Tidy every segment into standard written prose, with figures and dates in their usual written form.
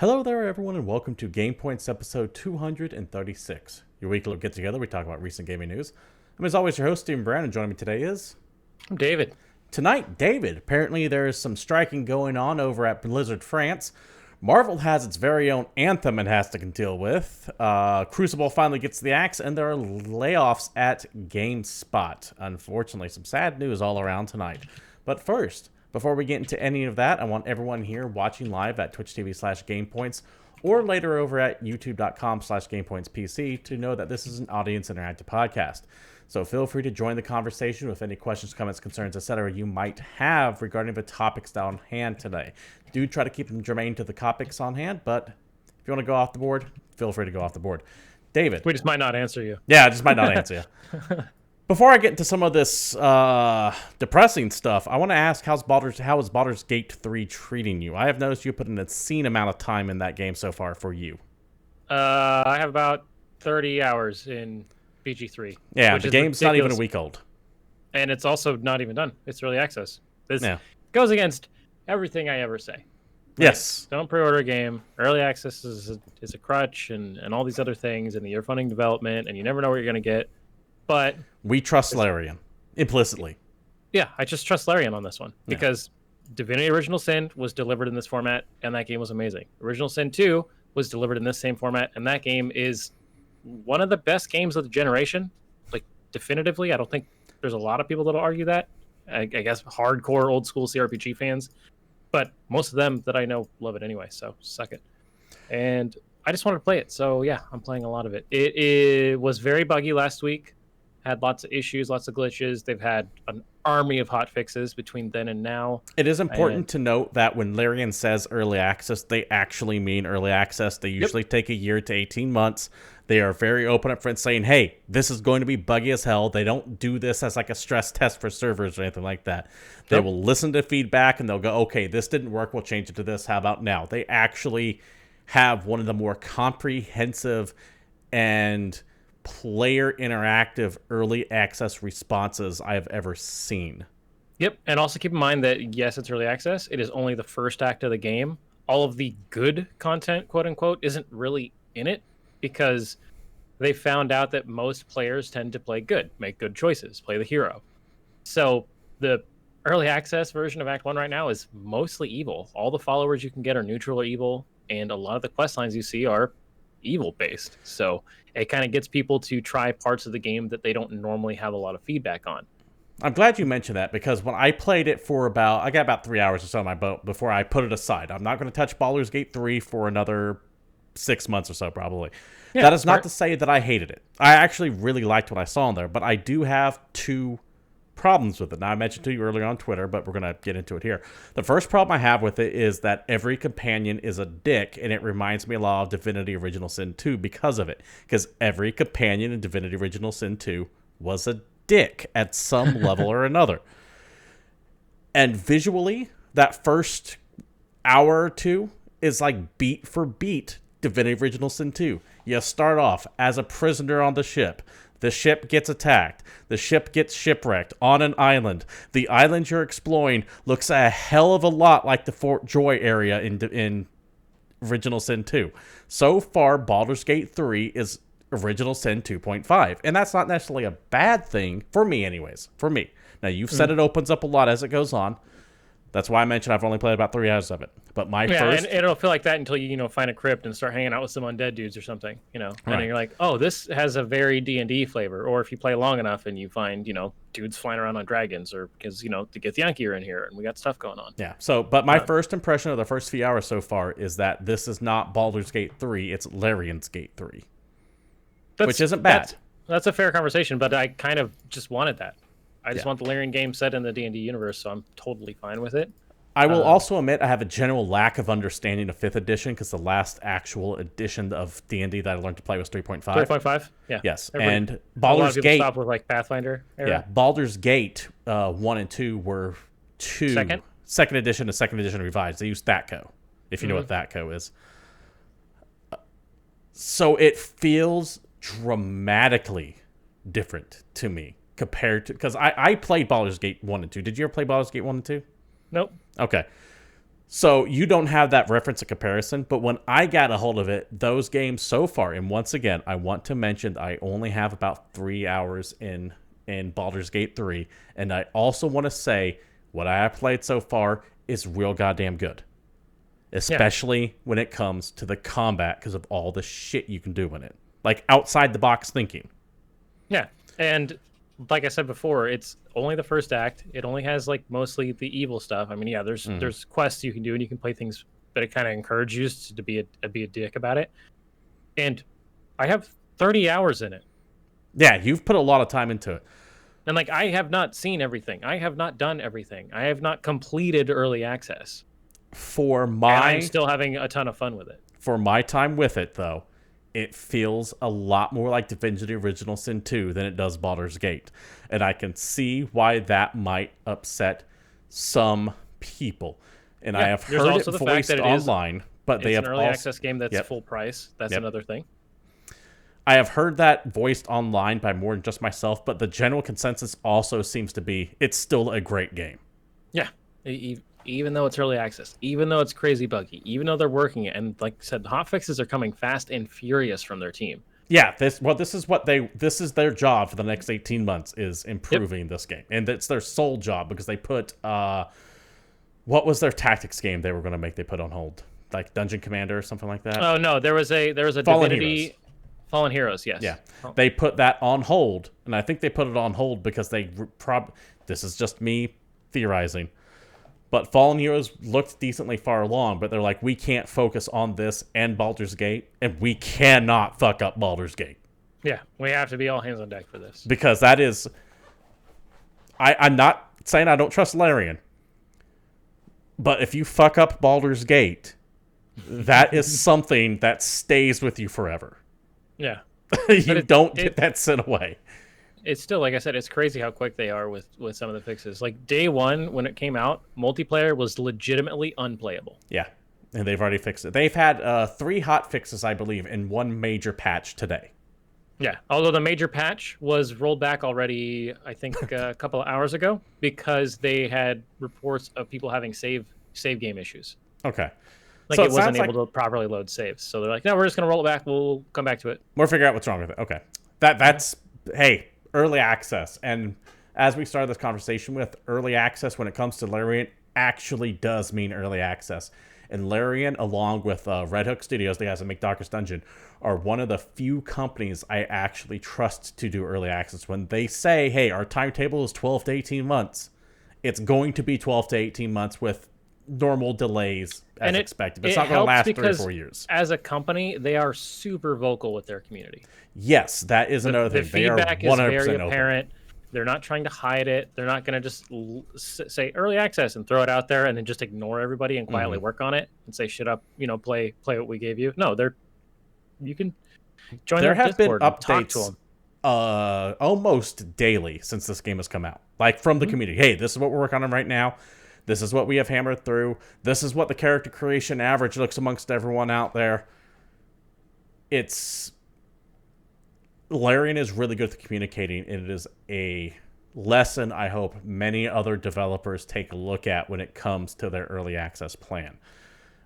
Hello there, everyone, and welcome to GamePoints episode 236. Your weekly get-together, we talk about recent gaming news. I'm, as always, your host, Steven Brown, and joining me today is... I'm David. Tonight, David. Apparently, there is some striking going on over at Blizzard France. Marvel has its very own Anthem it has to deal with. Crucible finally gets the axe, and there are layoffs at GameSpot. Unfortunately, some sad news all around tonight. But first... before we get into any of that, I want everyone here watching live at Twitch TV/GamePoints or later over at YouTube.com/GamePointsPC to know that this is an audience interactive podcast. So feel free to join the conversation with any questions, comments, concerns, etc. you might have regarding the topics on hand today. Do try to keep them germane to the topics on hand, but if you want to go off the board, feel free to go off the board. David. We just might not answer you. Yeah, I just might not answer you. Before I get into some of this depressing stuff, I want to ask how is Baldur's Gate 3 treating you? I have noticed you put an obscene amount of time in that game so far for you. I have about 30 hours in BG3. Yeah, the game's not even a week old. And it's also not even done. It's early access. This goes against everything I ever say. Right? Yes. Don't pre-order a game. Early access is a crutch and all these other things, and you're funding development, and you never know what you're going to get. But we trust Larian implicitly. Yeah, I just trust Larian on this one because Divinity Original Sin was delivered in this format, and that game was amazing. Original Sin 2 was delivered in this same format, and that game is one of the best games of the generation. Like, definitively, I don't think there's a lot of people that'll argue that. I guess hardcore old school CRPG fans, but most of them that I know love it anyway. So suck it. And I just wanted to play it, so yeah, I'm playing a lot of it. It was very buggy last week. Had lots of issues, lots of glitches. They've had an army of hot fixes between then and now. It is important to note that when Larian says early access, they actually mean early access. They usually take a year to 18 months. They are very open up front saying, hey, this is going to be buggy as hell. They don't do this as like a stress test for servers or anything like that. They will listen to feedback and they'll go, okay, this didn't work. We'll change it to this. How about now? They actually have one of the more comprehensive and player interactive early access responses I have ever seen. Yep, and also keep in mind that yes, it's early access. It is only the first act of the game. All of the good content, quote unquote, isn't really in it because they found out that most players tend to play good, make good choices, play the hero. So the early access version of Act 1 right now is mostly evil. All the followers you can get are neutral or evil, and a lot of the quest lines you see are evil based. So it kind of gets people to try parts of the game that they don't normally have a lot of feedback on. I'm glad you mentioned that because when I played it for I got about 3 hours or so on my boat before I put it aside. I'm not going to touch Baldur's Gate 3 for another 6 months or so probably. Yeah, that is not to say that I hated it. I actually really liked what I saw in there, but I do have two problems with it. Now, I mentioned to you earlier on Twitter, but we're going to get into it here. The first problem I have with it is that every companion is a dick, and it reminds me a lot of Divinity Original Sin 2 because of it. Because every companion in Divinity Original Sin 2 was a dick at some level or another. And visually, that first hour or two is like beat for beat Divinity Original Sin 2. You start off as a prisoner on the ship. The ship gets attacked. The ship gets shipwrecked on an island. The island you're exploring looks a hell of a lot like the Fort Joy area in Original Sin 2. So far, Baldur's Gate 3 is Original Sin 2.5. And that's not necessarily a bad thing, for me anyways. For me. Now, you've said it opens up a lot as it goes on. That's why I mentioned I've only played about 3 hours of it. But first... and it'll feel like that until you find a crypt and start hanging out with some undead dudes or something, And then you're like, oh, this has a very D&D flavor. Or if you play long enough and you find, dudes flying around on dragons or because, the Githyanki are in here and we got stuff going on. Yeah, but my first impression of the first few hours so far is that this is not Baldur's Gate 3, it's Larian's Gate 3. Which isn't bad. That's a fair conversation, but I kind of just wanted that. I just want the Larian game set in the D&D universe, so I'm totally fine with it. I will also admit I have a general lack of understanding of 5th edition because the last actual edition of D&D that I learned to play was 3.5. 3.5 Yeah. Yes, and Baldur's Gate... stop with like Pathfinder era. Yeah, Baldur's Gate 1 and 2 were second edition to second edition revised. They used THATCO, if you know what THATCO is. So it feels dramatically different to me compared to... Because I played Baldur's Gate 1 and 2. Did you ever play Baldur's Gate 1 and 2? Nope. Okay. So you don't have that reference of comparison, but when I got a hold of it, those games so far, and once again, I want to mention I only have about 3 hours in Baldur's Gate 3, and I also want to say what I have played so far is real goddamn good. Especially when it comes to the combat because of all the shit you can do in it. Like outside the box thinking. Yeah, and like I said before, it's only the first act. It only has like mostly the evil stuff. I mean, yeah, there's quests you can do and you can play things, but it kind of encourages you to be a dick about it. And I have 30 hours in it. Yeah, you've put a lot of time into it. And like I have not seen everything. I have not done everything. I have not completed early access. And I'm still having a ton of fun with it. For my time with it, though, it feels a lot more like Divinity Original Sin 2 than it does Baldur's Gate. And I can see why that might upset some people. And I have heard it voiced online, but they have an early access game that's full price. That's another thing. I have heard that voiced online by more than just myself, but the general consensus also seems to be it's still a great game. Yeah. Even though it's early access, even though it's crazy buggy, even though they're working it, and like I said, the hotfixes are coming fast and furious from their team. Yeah, this is their job for the next 18 months is improving this game, and it's their sole job because they put what was their tactics game they were going to make? They put on hold, like Dungeon Commander or something like that. Oh no, there was a Fallen Divinity Heroes. Fallen Heroes, yes. Yeah, they put that on hold, and I think they put it on hold because this is just me theorizing. But Fallen Heroes looked decently far along, but they're like, we can't focus on this and Baldur's Gate, and we cannot fuck up Baldur's Gate. Yeah, we have to be all hands on deck for this. Because that is... I'm not saying I don't trust Larian, but if you fuck up Baldur's Gate, that is something that stays with you forever. Yeah. You don't get that sent away. It's still, like I said, it's crazy how quick they are with some of the fixes. Like day one, when it came out, multiplayer was legitimately unplayable. Yeah, and they've already fixed it. They've had 3 hot fixes, I believe, and 1 major patch today. Yeah, although the major patch was rolled back already, I think, a couple of hours ago because they had reports of people having save game issues. Okay. Like so it wasn't able to properly load saves. So they're like, no, we're just going to roll it back. We'll come back to it. We'll figure out what's wrong with it. Okay. That's, hey... early access, and as we started this conversation with, early access when it comes to Larian actually does mean early access. And Larian, along with Red Hook Studios, the guys that make Darkest Dungeon, are one of the few companies I actually trust to do early access. When they say, hey, our timetable is 12 to 18 months, it's going to be 12 to 18 months with normal delays as expected. But it's not going to last 3 or 4 years. As a company, they are super vocal with their community. Yes, that is another thing. The feedback is very apparent. They're not trying to hide it. They're not going to just say early access and throw it out there and then just ignore everybody and quietly work on it and say, shut up, play what we gave you. No, you can join their Discord and talk to them. Almost daily since this game has come out. Like from the community. Hey, this is what we're working on right now. This is what we have hammered through. This is what the character creation average looks amongst everyone out there. Larian is really good at communicating, and it is a lesson I hope many other developers take a look at when it comes to their early access plan.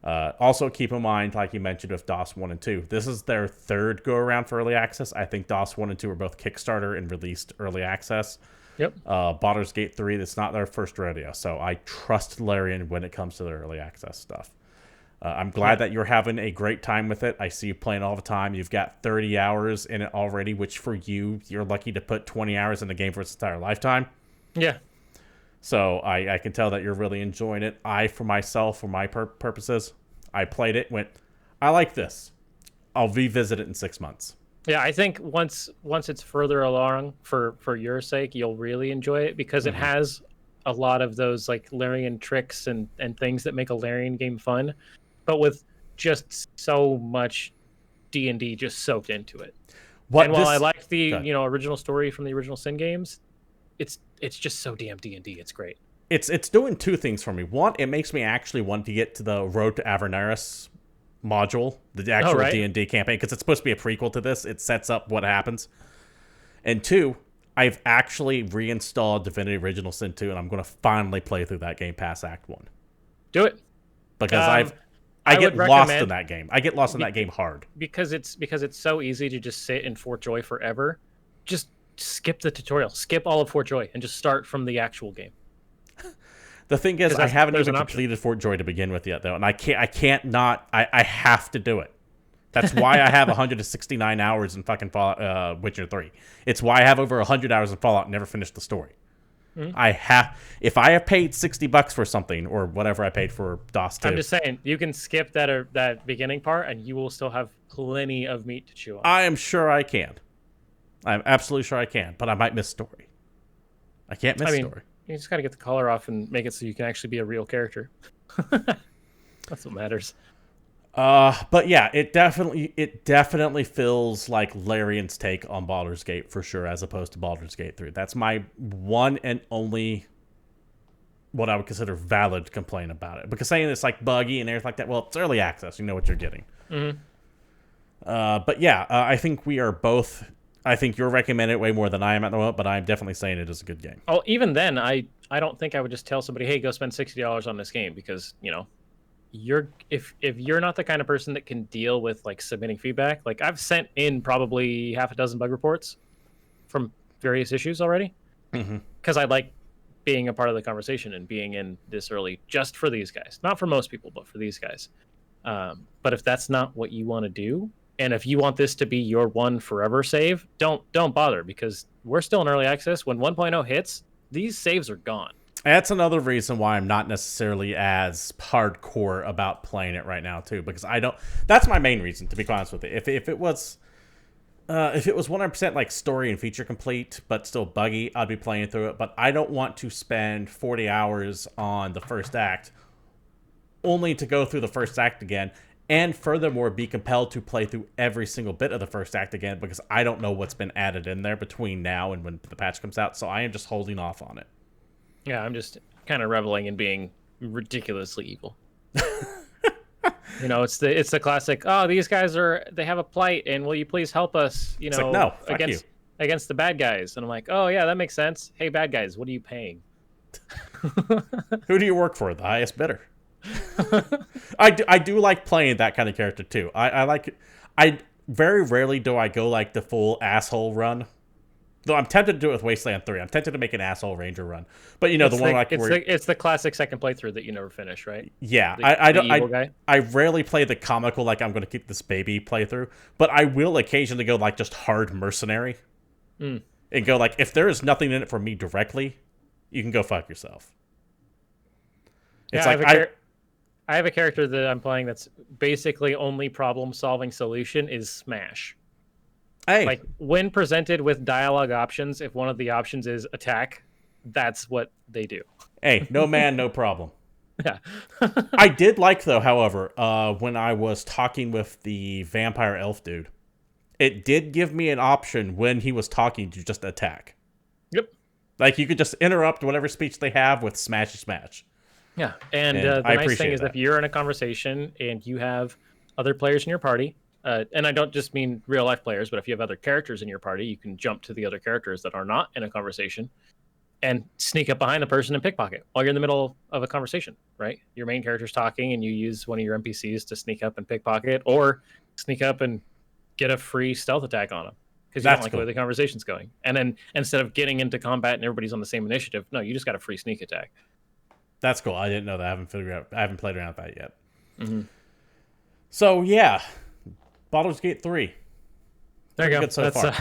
Also, keep in mind, like you mentioned with DOS 1 and 2, this is their 3rd go-around for early access. I think DOS 1 and 2 were both Kickstarter and released early access. Yep. Baldur's Gate 3, that's not their first rodeo, so I trust Larian when it comes to their early access stuff. I'm glad that you're having a great time with it. I see you playing all the time. You've got 30 hours in it already, which for you're lucky to put 20 hours in the game for its entire lifetime. Yeah. So I can tell that you're really enjoying it. For myself, for my purposes, I played it, went, I like this. I'll revisit it in 6 months. Yeah, I think once it's further along, for your sake, you'll really enjoy it because it has a lot of those like Larian tricks and things that make a Larian game fun, but with just so much D&D just soaked into it. While I liked the original story from the original Sin games, it's just so damn D&D. It's great. It's doing 2 things for me. One, it makes me actually want to get to the Road to Avernus module, the actual D&D campaign, because it's supposed to be a prequel to this. It sets up what happens. And 2, I've actually reinstalled Divinity Original Sin 2, and I'm going to finally play through that Game Pass Act 1. Do it. because I get lost in that game. I get lost in that game hard because it's so easy to just sit in Fort Joy forever. Just skip the tutorial, skip all of Fort Joy, and just start from the actual game. The thing is, I haven't even completed Fort Joy to begin with yet, though, and I have to do it. That's why I have 169 hours in fucking Fallout, Witcher 3. It's why I have over 100 hours in Fallout and never finished the story. Mm-hmm. If I have paid $60 for something or whatever I paid for DOS 2. I'm just saying, you can skip that beginning part and you will still have plenty of meat to chew on. I am sure I can. I'm absolutely sure I can, but I might miss story. I can't miss story. You just got to get the color off and make it so you can actually be a real character. That's what matters. But yeah, it definitely feels like Larian's take on Baldur's Gate for sure, as opposed to Baldur's Gate 3. That's my one and only what I would consider valid complaint about it. Because saying it's like buggy and everything like that, well, it's early access. You know what you're getting. Mm-hmm. But yeah, I think we are both. I think you're recommending it way more than I am at the moment, but I'm definitely saying it is a good game. Oh, even then, I don't think I would just tell somebody, hey, go spend $60 on this game because, if you're not the kind of person that can deal with like submitting feedback, like I've sent in probably half a dozen bug reports from various issues already because I like being a part of the conversation and being in this early just for these guys, not for most people, but for these guys. But if that's not what you want to do, and if you want this to be your one forever save, don't bother because we're still in early access. When 1.0 hits, these saves are gone. That's another reason why I'm not necessarily as hardcore about playing it right now too, because I don't. That's my main reason, to be honest with you. If it was 100% like story and feature complete, but still buggy, I'd be playing through it. But I don't want to spend 40 hours on the first act, only to go through the first act again. And furthermore, be compelled to play through every single bit of the first act again because I don't know what's been added in there between now and when the patch comes out. So I am just holding off on it. Yeah, I'm just kind of reveling in being ridiculously evil. It's the classic. Oh, these guys they have a plight, and will you please help us? It's like, no, against the bad guys. And I'm like, oh yeah, that makes sense. Hey, bad guys, what are you paying? Who do you work for? The highest bidder. I do like playing that kind of character too. I like it. I very rarely do I go like the full asshole run. Though I'm tempted to do it with Wasteland 3. I'm tempted to make an asshole ranger run. But it's the classic second playthrough that you never finish, right? Yeah. I rarely play the comical like I'm going to keep this baby playthrough, but I will occasionally go like just hard mercenary. And go like, if there is nothing in it for me directly, you can go fuck yourself. It's I have a character that I'm playing that's basically only problem-solving solution is smash. Hey. Like, when presented with dialogue options, if one of the options is attack, that's what they do. Hey, no man, no problem. Yeah. I did like, though, however, when I was talking with the vampire elf dude, it did give me an option when he was talking to just attack. Yep. Like, you could just interrupt whatever speech they have with smash. Yeah, and the nice thing is if you're in a conversation and you have other players in your party, and I don't just mean real-life players, but if you have other characters in your party, you can jump to the other characters that are not in a conversation and sneak up behind the person and pickpocket while you're in the middle of a conversation, right? Your main character's talking and you use one of your NPCs to sneak up and pickpocket or sneak up and get a free stealth attack on them because you don't like the way the conversation's going. And then instead of getting into combat and everybody's on the same initiative, no, you just got a free sneak attack. That's cool. I didn't know that. I haven't played around with that yet. Mm-hmm. So yeah, Baldur's Gate 3. There you go. Good so far.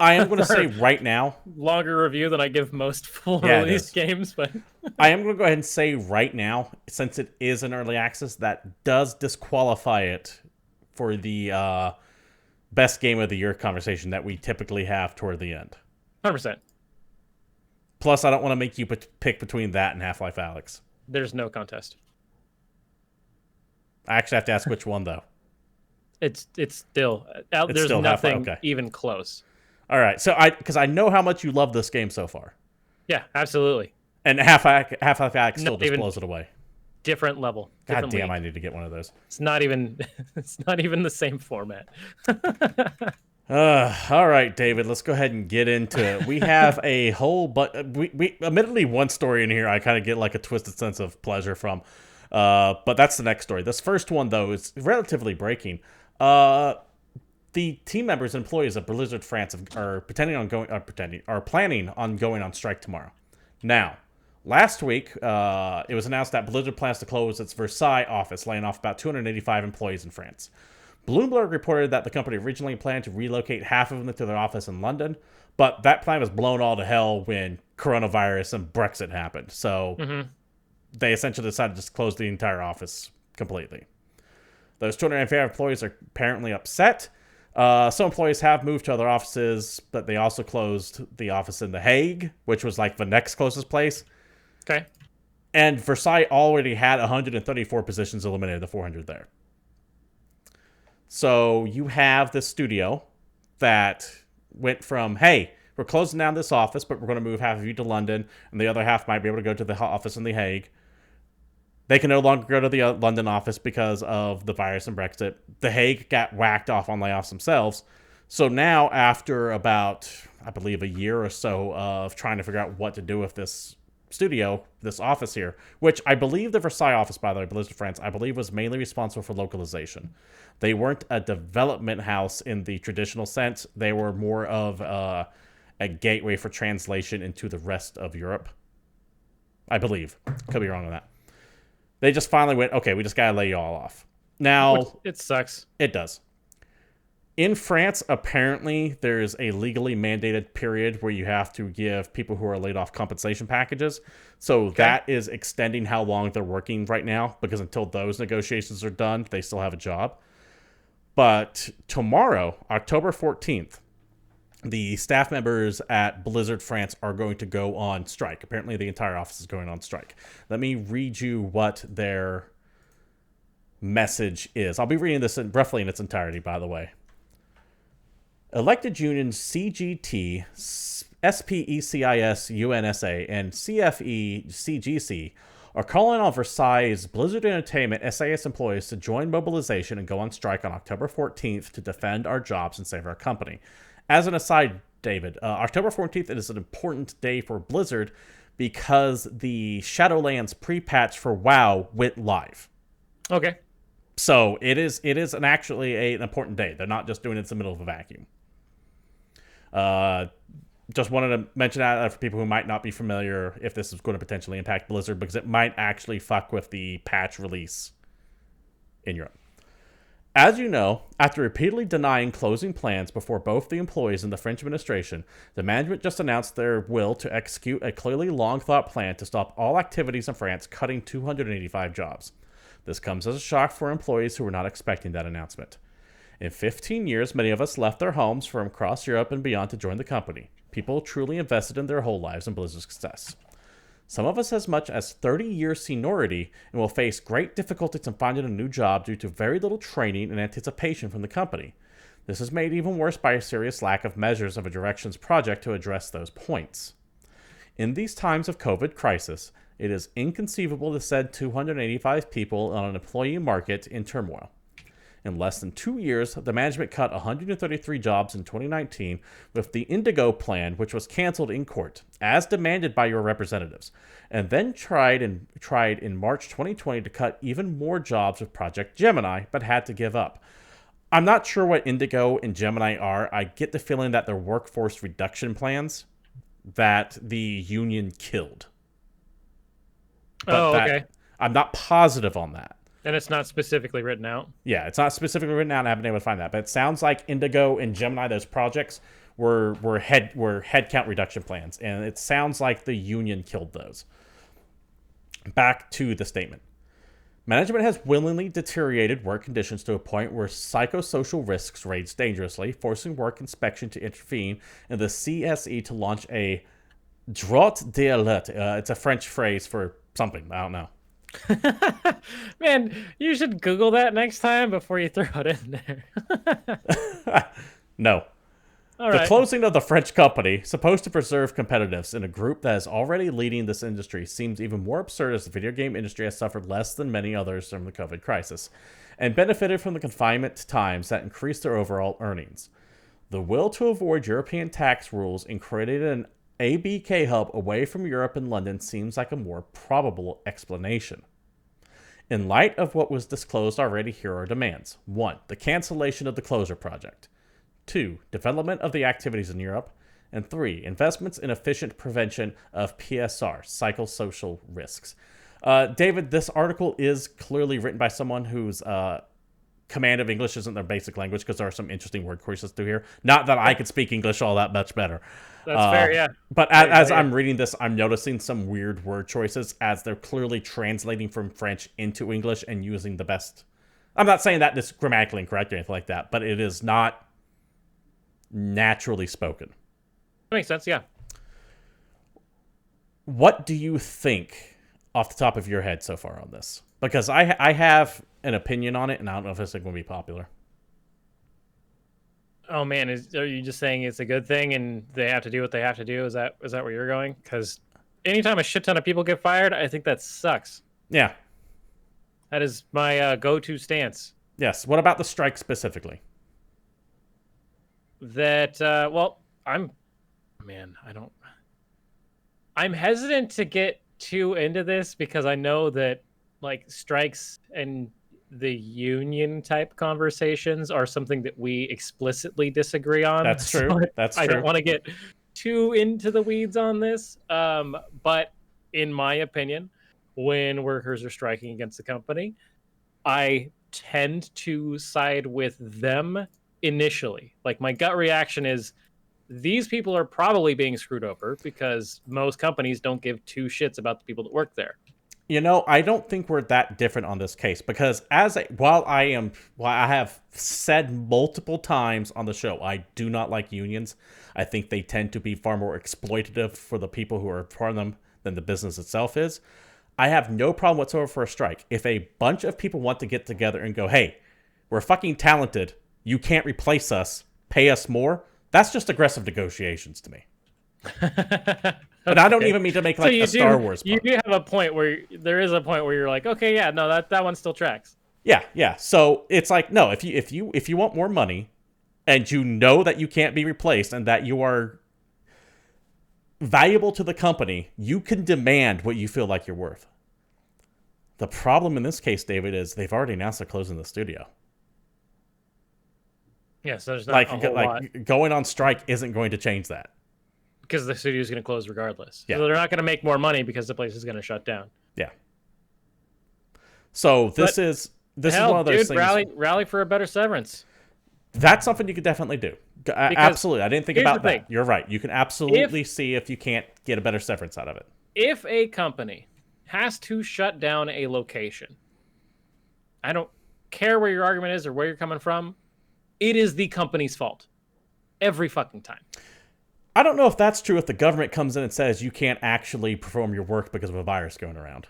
I am going to say right now, longer review than I give most full release games, but I am going to go ahead and say right now, since it is an early access, that does disqualify it for the best game of the year conversation that we typically have toward the end. 100%. Plus, I don't want to make you pick between that and Half-Life Alyx. There's no contest. I actually have to ask which one, though. It's still... there's still nothing even close. All right, so because I know how much you love this game so far. Yeah, absolutely. And Half-Life Alyx still just blows it away. Different level. God damn, I need to get one of those. It's not even the same format. All right, David, let's go ahead and get into it. We have a whole, but we admittedly one story in here I kind of get like a twisted sense of pleasure from. But that's the next story. This first one, though, is relatively breaking. The team members and employees of Blizzard France are planning on going on strike tomorrow. Now, last week, it was announced that Blizzard plans to close its Versailles office, laying off about 285 employees in France. Bloomberg reported that the company originally planned to relocate half of them to their office in London, but that plan was blown all to hell when coronavirus and Brexit happened. So they essentially decided to just close the entire office completely. Those 285 employees are apparently upset. Some employees have moved to other offices, but they also closed the office in The Hague, which was like the next closest place. Okay. And Versailles already had 134 positions eliminated, the 400 there. So you have this studio that went from, hey, we're closing down this office, but we're going to move half of you to London, and the other half might be able to go to the office in The Hague. They can no longer go to the London office because of the virus and Brexit. The Hague got whacked off on layoffs themselves. So now, after about, I believe, a year or so of trying to figure out what to do with this studio, this office here, which I believe the Versailles office, by the way, Blizzard France, I believe was mainly responsible for localization. They weren't a development house in the traditional sense. They were more of a gateway for translation into the rest of Europe. I believe. Could be wrong on that. They just finally went, okay, we just got to lay you all off. Now, it sucks. It does. In France, apparently, there's a legally mandated period where you have to give people who are laid off compensation packages. So that is extending how long they're working right now, because until those negotiations are done, they still have a job. But tomorrow, October 14th, the staff members at Blizzard France are going to go on strike. Apparently, the entire office is going on strike. Let me read you what their message is. I'll be reading this roughly in its entirety, by the way. Elected unions CGT, SPECIS UNSA, and CFE CGC are calling on Versailles Blizzard Entertainment SAS employees to join mobilization and go on strike on October 14th to defend our jobs and save our company. As an aside, David, October 14th is an important day for Blizzard because the Shadowlands pre-patch for WoW went live. Okay. So it is an important day. They're not just doing it in the middle of a vacuum. Just wanted to mention that for people who might not be familiar if this is going to potentially impact Blizzard, because it might actually fuck with the patch release in Europe. As you know, after repeatedly denying closing plans before both the employees and the French administration, the management just announced their will to execute a clearly long-thought plan to stop all activities in France, cutting 285 jobs. This comes as a shock for employees who were not expecting that announcement. In 15 years, many of us left their homes from across Europe and beyond to join the company. People truly invested in their whole lives in Blizzard's success. Some of us as much as 30 years seniority and will face great difficulties in finding a new job due to very little training and anticipation from the company. This is made even worse by a serious lack of measures of a directions project to address those points. In these times of COVID crisis, it is inconceivable to send 285 people on an employee market in turmoil. In less than 2 years, the management cut 133 jobs in 2019 with the Indigo plan, which was canceled in court, as demanded by your representatives, and then tried in March 2020 to cut even more jobs with Project Gemini, but had to give up. I'm not sure what Indigo and Gemini are. I get the feeling that they're workforce reduction plans that the union killed. But okay. I'm not positive on that. And it's not specifically written out? Yeah, it's not specifically written out, and I haven't been able to find that. But it sounds like Indigo and Gemini, those projects, were headcount reduction plans. And it sounds like the union killed those. Back to the statement. Management has willingly deteriorated work conditions to a point where psychosocial risks raise dangerously, forcing work inspection to intervene, and the CSE to launch a droit d'alerte. It's a French phrase for something. I don't know. Man, you should Google that next time before you throw it in there. No. The closing of the French company, supposed to preserve competitiveness in a group that is already leading this industry, seems even more absurd as the video game industry has suffered less than many others from the COVID crisis, and benefited from the confinement times that increased their overall earnings. The will to avoid European tax rules and created an ABK hub away from Europe and London seems like a more probable explanation. In light of what was disclosed already, here are demands. 1. The cancellation of the Closure Project. 2. Development of the activities in Europe. And 3. Investments in efficient prevention of PSR, psychosocial risks. David, this article is clearly written by someone whose command of English isn't their basic language, because there are some interesting word choices through here. Not that I could speak English all that much better. That's fair, yeah. But as I'm reading this, I'm noticing some weird word choices as they're clearly translating from French into English and using the best. I'm not saying that this is grammatically incorrect or anything like that, but it is not naturally spoken. That makes sense, yeah. What do you think off the top of your head so far on this? Because I have an opinion on it, and I don't know if it's going to be popular. Oh man, are you just saying it's a good thing and they have to do what they have to do? Is that where you're going? Because anytime a shit ton of people get fired, I think that sucks. Yeah. That is my go-to stance. Yes. What about the strike specifically? That, I'm hesitant to get too into this because I know that like strikes and the union type conversations are something that we explicitly disagree on. That's true. So I don't want to get too into the weeds on this. But in my opinion, when workers are striking against the company, I tend to side with them initially. Like my gut reaction is these people are probably being screwed over because most companies don't give two shits about the people that work there. You know, I don't think we're that different on this case because while I have said multiple times on the show, I do not like unions. I think they tend to be far more exploitative for the people who are part of them than the business itself is. I have no problem whatsoever for a strike. If a bunch of people want to get together and go, hey, we're fucking talented, you can't replace us, pay us more, that's just aggressive negotiations to me. But I don't even mean to make like a Star Wars part. You do have a point where there is a point where you're like, okay, yeah, no, that one still tracks. Yeah. So it's like, no, if you want more money and you know that you can't be replaced and that you are valuable to the company, you can demand what you feel like you're worth. The problem in this case, David, is they've already announced they're closing the studio. Yeah, so there's not a whole lot. Going on strike isn't going to change that. Because the studio is going to close regardless. Yeah. So they're not going to make more money because the place is going to shut down. Yeah. So this is one of those things. Rally for a better severance. That's something you could definitely do. Absolutely. I didn't think about that. You're right. You can absolutely see if you can't get a better severance out of it. If a company has to shut down a location, I don't care where your argument is or where you're coming from, it is the company's fault. Every fucking time. I don't know if that's true if the government comes in and says you can't actually perform your work because of a virus going around.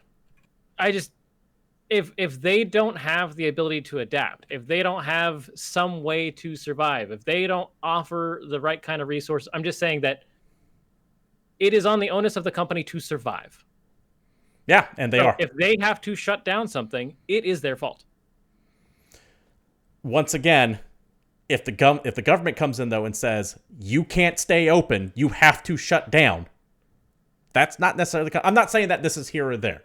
If they don't have the ability to adapt, if they don't have some way to survive, if they don't offer the right kind of resource, I'm just saying that it is on the onus of the company to survive. Yeah, and they are. If they have to shut down something, it is their fault. Once again, if the government comes in, though, and says, you can't stay open, you have to shut down, that's not necessarily... I'm not saying that this is here or there.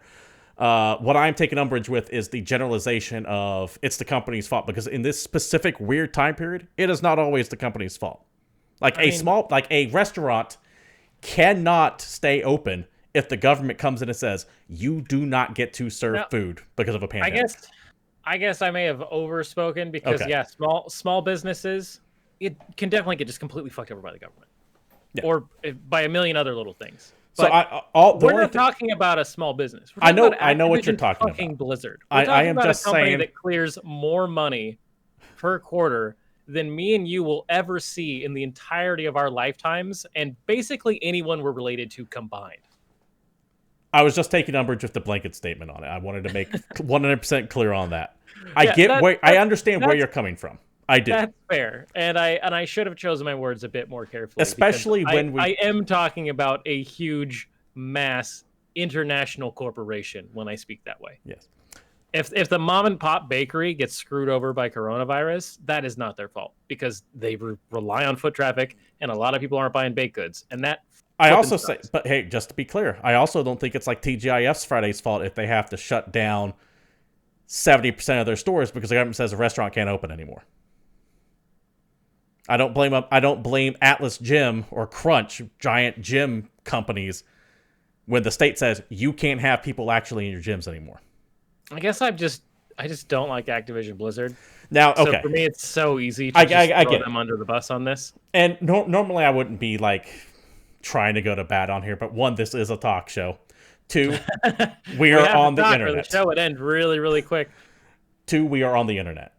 What I'm taking umbrage with is the generalization of it's the company's fault, because in this specific weird time period, it is not always the company's fault. Like a restaurant cannot stay open if the government comes in and says, you do not get to serve food because of a pandemic. I guess I may have overspoken because, small businesses, it can definitely get just completely fucked over by the government. Yeah. Or by a million other little things. But we're not talking about a small business. I know what you're talking about. Blizzard. I am just saying. A company that clears more money per quarter than me and you will ever see in the entirety of our lifetimes, and basically anyone we're related to combined. I was just taking umbrage with the blanket statement on it. I wanted to make 100% clear on that. I understand where you're coming from. I do. That's fair, and I should have chosen my words a bit more carefully. Especially when I am talking about a huge, mass international corporation when I speak that way. Yes. If the mom and pop bakery gets screwed over by coronavirus, that is not their fault because they rely on foot traffic, and a lot of people aren't buying baked goods, and that. I also say, but hey, just to be clear, I also don't think it's like TGIF's Friday's fault if they have to shut down 70% of their stores because the government says the restaurant can't open anymore. I don't blame Atlas Gym or Crunch, giant gym companies, when the state says you can't have people actually in your gyms anymore. I guess I just don't like Activision Blizzard. Now, okay. So for me, it's so easy to throw them under the bus on this. And normally I wouldn't be like trying to go to bat on here, but one, this is a talk show. Two, we are on the internet. The show would end really, really quick. Two, we are on the internet.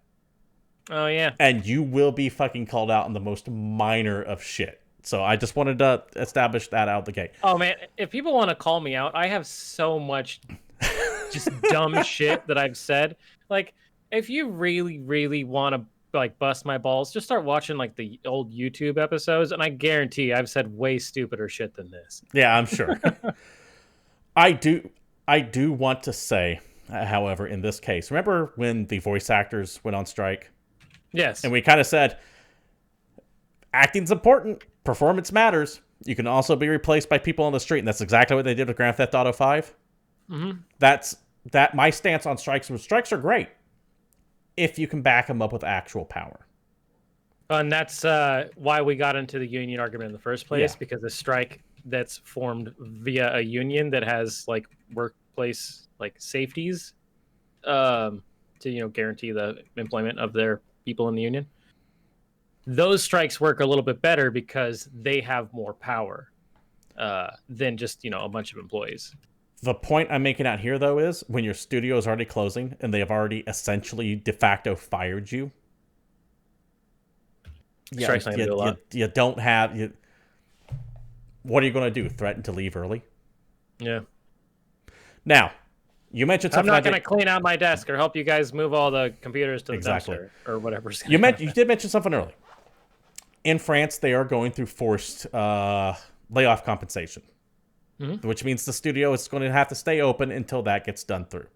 Oh, yeah. And you will be fucking called out on the most minor of shit. So I just wanted to establish that out the gate. Oh, man. If people want to call me out, I have so much just dumb shit that I've said. Like, if you really, really want to like bust my balls, just start watching like the old YouTube episodes, and I guarantee I've said way stupider shit than this. Yeah, I'm sure. I do want to say, however, in this case, remember when the voice actors went on strike? Yes. And we kind of said, acting's important, performance matters. You can also be replaced by people on the street, and that's exactly what they did with Grand Theft Auto 5. Mm-hmm. That's my stance on strikes. Strikes are great if you can back them up with actual power. And that's why we got into the union argument in the first place, because a strike that's formed via a union that has like workplace like safeties to guarantee the employment of their people in the union. Those strikes work a little bit better because they have more power than just a bunch of employees. The point I'm making out here, though, is when your studio is already closing and they have already essentially de facto fired you. Strike's not gonna do a lot. You don't have. What are you going to do? Threaten to leave early? Yeah. Now, you mentioned something. I'm not going to clean out my desk or help you guys move all the computers to the dumpster or whatever. You did mention something early. In France, they are going through forced layoff compensation, which means the studio is going to have to stay open until that gets done through.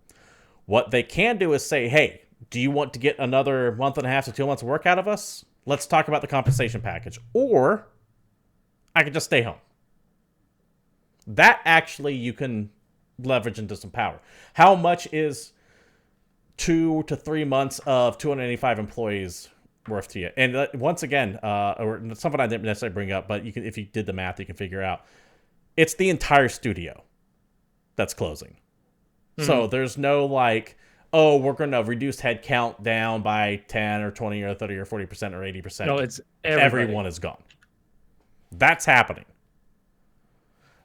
What they can do is say, hey, do you want to get another month and a half to 2 months of work out of us? Let's talk about the compensation package. Or I could just stay home. That actually you can leverage into some power. How much is 2 to 3 months of 285 employees worth to you? And once again, or something I didn't necessarily bring up, but you can, if you did the math, you can figure out it's the entire studio that's closing. Mm-hmm. So there's no like, oh, we're going to reduce headcount down by 10 or 20 or 30 or 40% or 80%. No, it's everyone is gone. That's happening.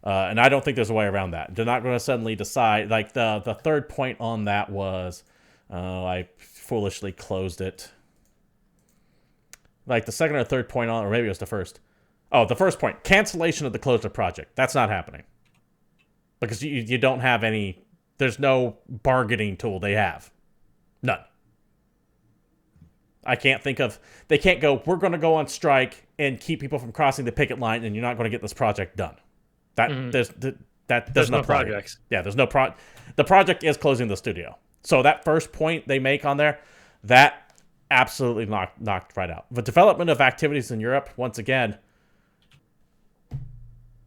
And I don't think there's a way around that. They're not going to suddenly decide. Like the third point on that was, I foolishly closed it. Like the second or third point on, or maybe it was the first. Oh, the first point, cancellation of the closure project. That's not happening. Because you don't have any, there's no bargaining tool they have. None. I can't think of, they can't go, we're going to go on strike and keep people from crossing the picket line and you're not going to get this project done. That there's no projects. Yeah, there's no the project is closing the studio. So that first point they make on there, that absolutely knocked right out. The development of activities in Europe, once again,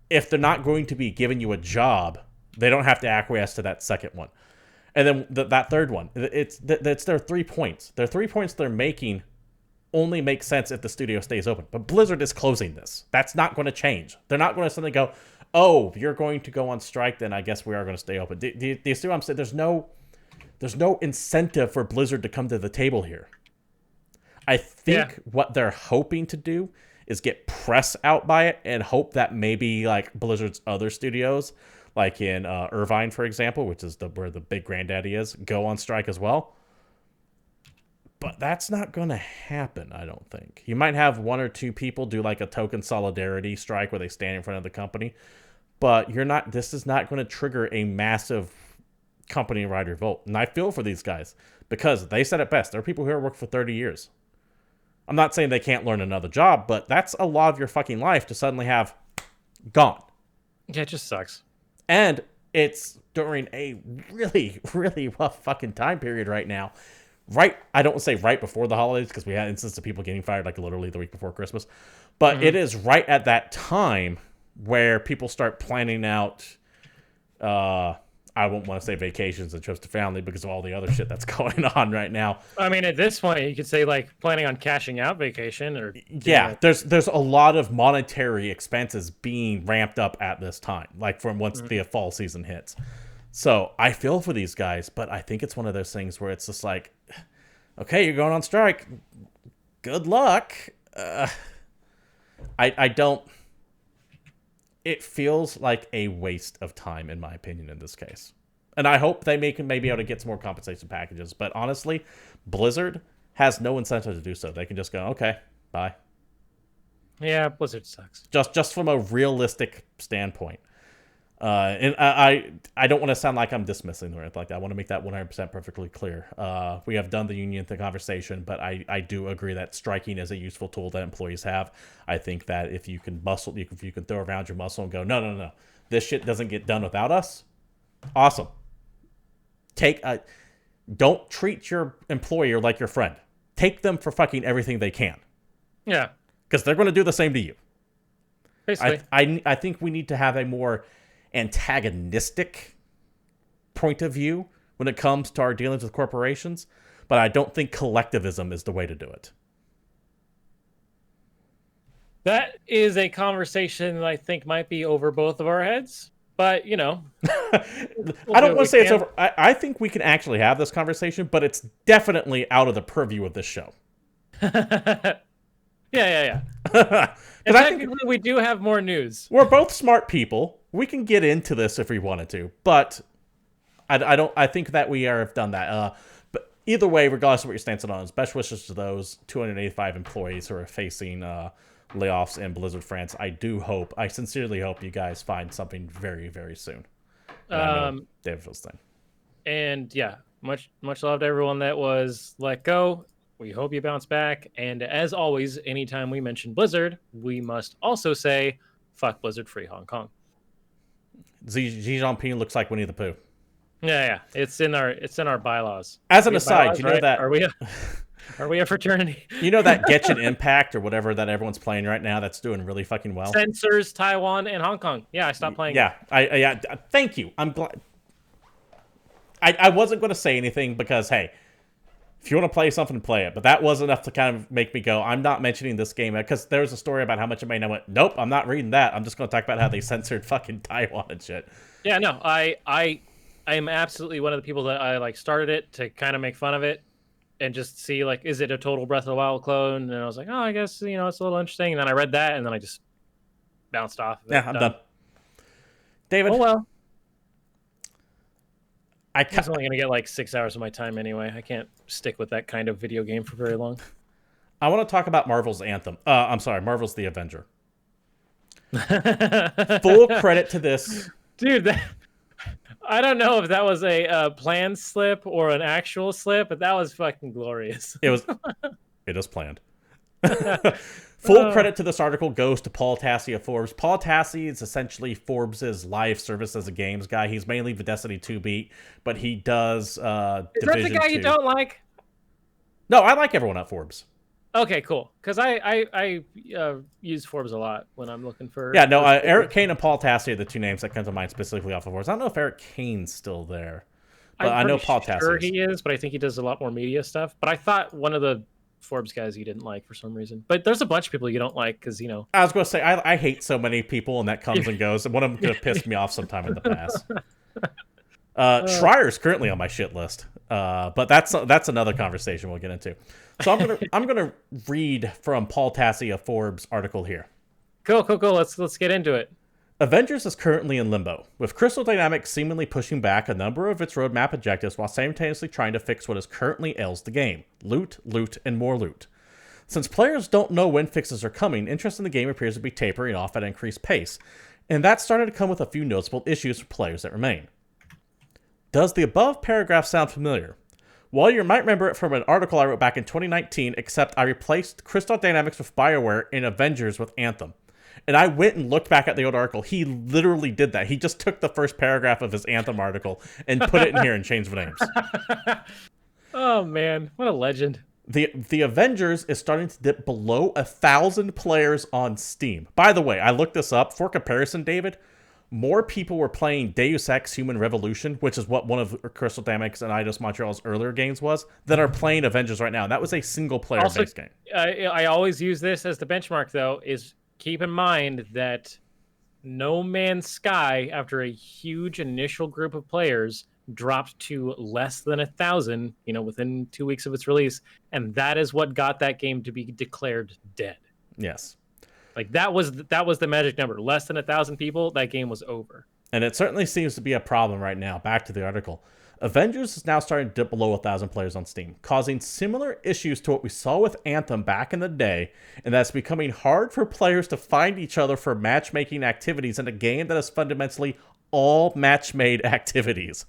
if they're not going to be giving you a job, they don't have to acquiesce to that second one. And then that third one, it's their 3 points. Their 3 points they're making only make sense if the studio stays open. But Blizzard is closing this. That's not going to change. They're not going to suddenly go, oh, you're going to go on strike, then I guess we are going to stay open. Do you see what I'm saying? There's no incentive for Blizzard to come to the table here. I think what they're hoping to do is get press out by it and hope that maybe like Blizzard's other studios, like in Irvine, for example, which is where the big granddaddy is, go on strike as well. But that's not going to happen, I don't think. You might have 1 or 2 people do like a token solidarity strike where they stand in front of the company. But this is not going to trigger a massive company-wide revolt. And I feel for these guys because they said it best. There are people who have worked for 30 years. I'm not saying they can't learn another job, but that's a lot of your fucking life to suddenly have gone. Yeah, it just sucks. And it's during a really, really rough fucking time period right now. I don't say right before the holidays because we had instances of people getting fired like literally the week before Christmas. But it is right at that time where people start planning out, I I won't want to say vacations and trips to family because of all the other shit that's going on right now. I mean, at this point, you could say like planning on cashing out vacation or there's a lot of monetary expenses being ramped up at this time, like from once the fall season hits. So I feel for these guys, but I think it's one of those things where it's just like, okay, you're going on strike. Good luck. I don't. It feels like a waste of time, in my opinion, in this case. And I hope they may be able to get some more compensation packages. But honestly, Blizzard has no incentive to do so. They can just go, okay, bye. Yeah, Blizzard sucks. Just from a realistic standpoint. And I don't want to sound like I'm dismissing or anything like that. I want to make that 100% perfectly clear. We have done the union thing conversation, but I do agree that striking is a useful tool that employees have. I think that if you can muscle, if you can throw around your muscle and go, no, this shit doesn't get done without us. Awesome. Don't treat your employer like your friend. Take them for fucking everything they can. Yeah. Because they're going to do the same to you. Basically. I think we need to have a more antagonistic point of view when it comes to our dealings with corporations, but I don't think collectivism is the way to do it. That is a conversation that I think might be over both of our heads, but I don't want to say it's over. I think we can actually have this conversation, but it's definitely out of the purview of this show. Yeah. And technically, we do have more news. We're both smart people. We can get into this if we wanted to, but I think that we have done that. But either way, regardless of what your stance on is, best wishes to those 285 employees who are facing layoffs in Blizzard France. I sincerely hope you guys find something very, very soon. David feels the same. And yeah, much love to everyone that was let go. We hope you bounce back. And as always, anytime we mention Blizzard, we must also say, fuck Blizzard, free Hong Kong. Xi Jinping looks like Winnie the Pooh. Yeah. It's in our bylaws. As an aside, you know that are we a fraternity? You know that Genshin Impact or whatever that everyone's playing right now that's doing really fucking well? Censors Taiwan and Hong Kong. Yeah, I stopped playing. Yeah, thank you. I'm glad. I wasn't going to say anything because, hey, if you want to play something, play it. But that was enough to kind of make me go, I'm not mentioning this game. Because there was a story about how much it made, and I went, nope, I'm not reading that. I'm just going to talk about how they censored fucking Taiwan and shit. Yeah, no, I am absolutely one of the people that I started it to kind of make fun of it and just see, is it a total Breath of the Wild clone? And I was like, oh, I guess, it's a little interesting. And then I read that, and then I just bounced off. Yeah, I'm done. David. Oh, well. I'm only going to get 6 hours of my time anyway. I can't stick with that kind of video game for very long. I want to talk about Marvel's Anthem. I'm sorry, Marvel's The Avenger. Full credit to this. Dude, I don't know if that was a planned slip or an actual slip, but that was fucking glorious. It is planned. Full credit to this article goes to Paul Tassi of Forbes. Paul Tassi is essentially Forbes' live service as a games guy. He's mainly the Destiny 2 beat, but he does Is that Division the guy 2. you don't like? No, I like everyone at Forbes. Okay, cool. Because I use Forbes a lot when I'm looking for... Yeah, no, Eric Kane and Paul Tassi are the two names that come to mind specifically off of Forbes. I don't know if Eric Kane's still there, but I know Paul Tassi. Sure he is, but I think he does a lot more media stuff. But I thought one of the Forbes guys you didn't like for some reason. But there's a bunch of people you don't like because, I was going to say, I hate so many people, and that comes and goes. And one of them could have pissed me off sometime in the past. Schreier's currently on my shit list, but that's another conversation we'll get into. So I'm gonna read from Paul Tassi of Forbes article here. Cool. Let's get into it. Avengers is currently in limbo, with Crystal Dynamics seemingly pushing back a number of its roadmap objectives while simultaneously trying to fix what is currently ails the game: loot, and more loot. Since players don't know when fixes are coming, interest in the game appears to be tapering off at an increased pace, and that started to come with a few noticeable issues for players that remain. Does the above paragraph sound familiar? Well, you might remember it from an article I wrote back in 2019, except I replaced Crystal Dynamics with BioWare in Avengers with Anthem. And I went and looked back at the old article. He literally did that. He just took the first paragraph of his Anthem article and put it in here and changed the names. Oh, man. What a legend. The Avengers is starting to dip below 1,000 players on Steam. By the way, I looked this up. For comparison, David, more people were playing Deus Ex Human Revolution, which is what one of Crystal Dynamics and Eidos Montreal's earlier games was, than are playing Avengers right now. And that was a single-player based game. I always use this as the benchmark, though, is keep in mind that No Man's Sky, after a huge initial group of players, dropped to less than 1,000, within 2 weeks of its release. And that is what got that game to be declared dead. Yes. Like that was the magic number. Less than 1,000 people, that game was over. And it certainly seems to be a problem right now. Back to the article. Avengers is now starting to dip below 1,000 players on Steam, causing similar issues to what we saw with Anthem back in the day, and that's becoming hard for players to find each other for matchmaking activities in a game that is fundamentally all match-made activities.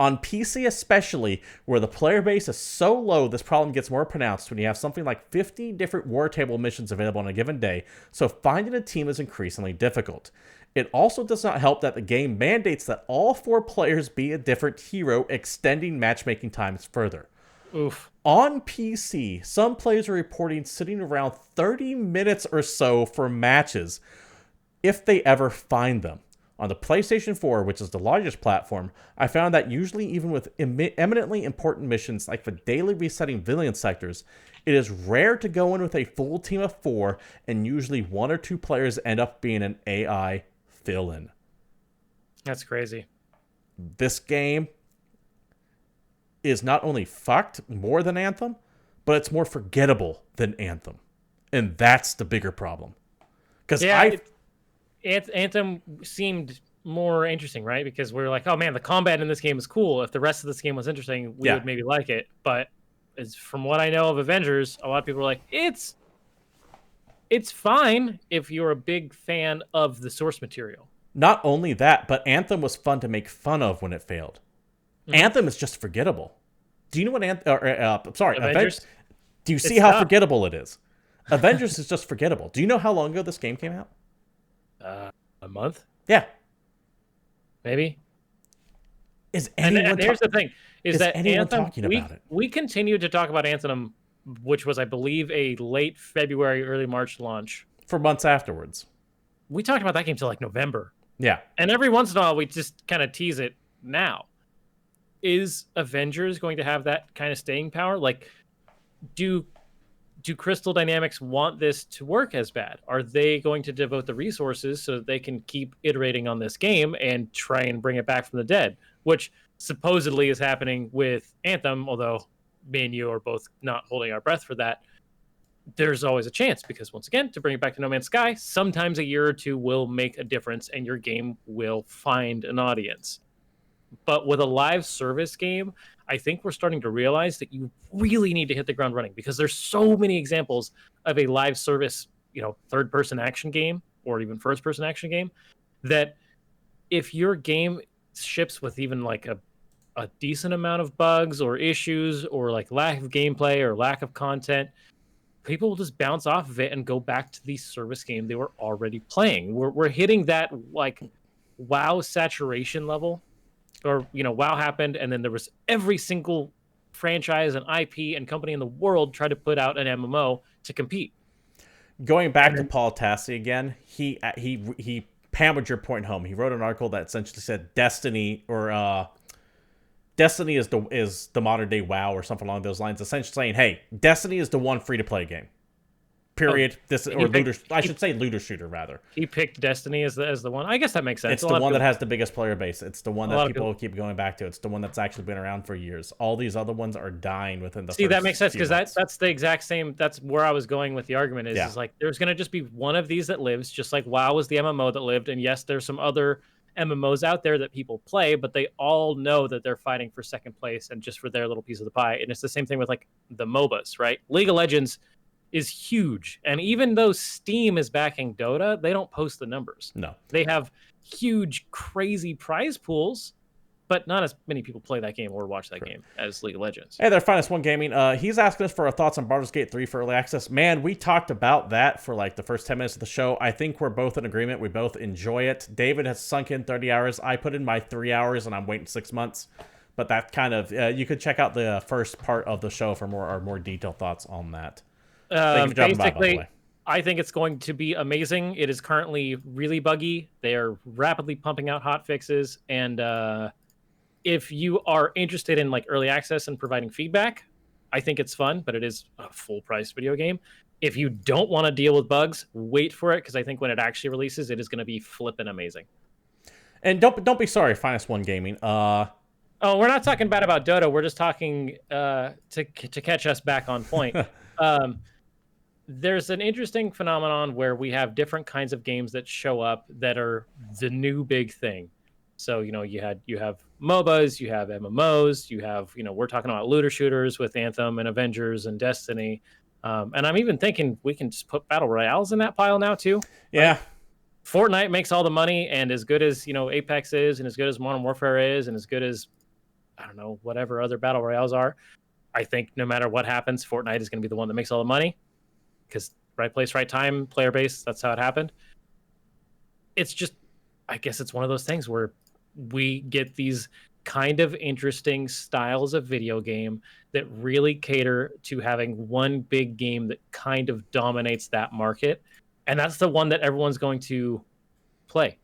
On PC especially, where the player base is so low, this problem gets more pronounced when you have something like 50 different war table missions available on a given day, so finding a team is increasingly difficult. It also does not help that the game mandates that all 4 players be a different hero, extending matchmaking times further. Oof. On PC, some players are reporting sitting around 30 minutes or so for matches, if they ever find them. On the PlayStation 4, which is the largest platform, I found that usually even with eminently important missions like the daily resetting villain sectors, it is rare to go in with a full team of 4, and usually 1 or 2 players end up being an AI fill-in. That's crazy. This game is not only fucked more than Anthem, but it's more forgettable than Anthem. And that's the bigger problem. Because Anthem seemed more interesting, right? Because we were like, oh man, the combat in this game is cool. If the rest of this game was interesting, we would maybe like it. But from what I know of Avengers, a lot of people are like, it's fine if you're a big fan of the source material. Not only that, but Anthem was fun to make fun of when it failed. Mm-hmm. Anthem is just forgettable. Do you know what Avengers? Do you see how forgettable it is? Avengers is just forgettable. Do you know how long ago this game came out? A month? Yeah. Maybe. Is anyone? And here's the thing: is that anyone Anthem? Talking about it? We continued to talk about Anthem, which was, I believe, a late February, early March launch. For months afterwards. We talked about that game till like November. Yeah. And every once in a while, we just kind of tease it now. Is Avengers going to have that kind of staying power? Like, do Crystal Dynamics want this to work as bad? Are they going to devote the resources so that they can keep iterating on this game and try and bring it back from the dead? Which supposedly is happening with Anthem, although me and you are both not holding our breath for that. There's always a chance, because once again, to bring it back to No Man's Sky, sometimes a year or two will make a difference and your game will find an audience. But with a live service game, I think we're starting to realize that you really need to hit the ground running, because there's so many examples of a live service, third-person action game or even first-person action game, that if your game ships with even like a decent amount of bugs or issues or like lack of gameplay or lack of content, people will just bounce off of it and go back to the service game they were already playing. We're hitting that like WoW saturation level. Or, WoW happened, and then there was every single franchise and IP and company in the world try to put out an MMO to compete. Going back to Paul Tassi again, he hammered your point home. He wrote an article that essentially said Destiny is the modern day WoW or something along those lines, essentially saying, hey, Destiny is the one free to play game. Period. Looter shooter rather. He picked Destiny as the one. I guess that makes sense. It's the one that has the biggest player base. It's the one that people keep going back to. It's the one that's actually been around for years. All these other ones are dying within the. See, that makes sense, because that's the exact same. That's where I was going with the argument. Is like there's going to just be one of these that lives, just like WoW was the MMO that lived. And yes, there's some other MMOs out there that people play, but they all know that they're fighting for second place and just for their little piece of the pie. And it's the same thing with like the MOBAs, right? League of Legends is huge, and even though Steam is backing Dota, they don't post the numbers. No, they have huge, crazy prize pools, but not as many people play that game or watch that game as League of Legends. Hey there, Finest One Gaming. He's asking us for our thoughts on Baldur's Gate 3 for early access. Man, we talked about that for like the first 10 minutes of the show. I think we're both in agreement. We both enjoy it. David has sunk in 30 hours. I put in my 3 hours, and I'm waiting 6 months. But that kind of you could check out the first part of the show for more detailed thoughts on that. Basically, I think it's going to be amazing. It is currently really buggy. They are rapidly pumping out hot fixes, and if you are interested in like early access and providing feedback, I think it's fun, but it is a full price video game. If you don't want to deal with bugs, wait for it, because I think when it actually releases, it is going to be flippin' amazing. And don't be sorry, Finest One Gaming. Oh, we're not talking bad about Dota. We're just talking to catch us back on point. There's an interesting phenomenon where we have different kinds of games that show up that are the new big thing. So, you have MOBAs, you have MMOs, you have, we're talking about looter shooters with Anthem and Avengers and Destiny. And I'm even thinking we can just put Battle Royales in that pile now, too. Yeah. Fortnite makes all the money, and as good as, Apex is, and as good as Modern Warfare is, and as good as, I don't know, whatever other Battle Royales are, I think no matter what happens, Fortnite is going to be the one that makes all the money. Because right place, right time, player base, that's how it happened. It's just, I guess it's one of those things where we get these kind of interesting styles of video game that really cater to having one big game that kind of dominates that market. And that's the one that everyone's going to play.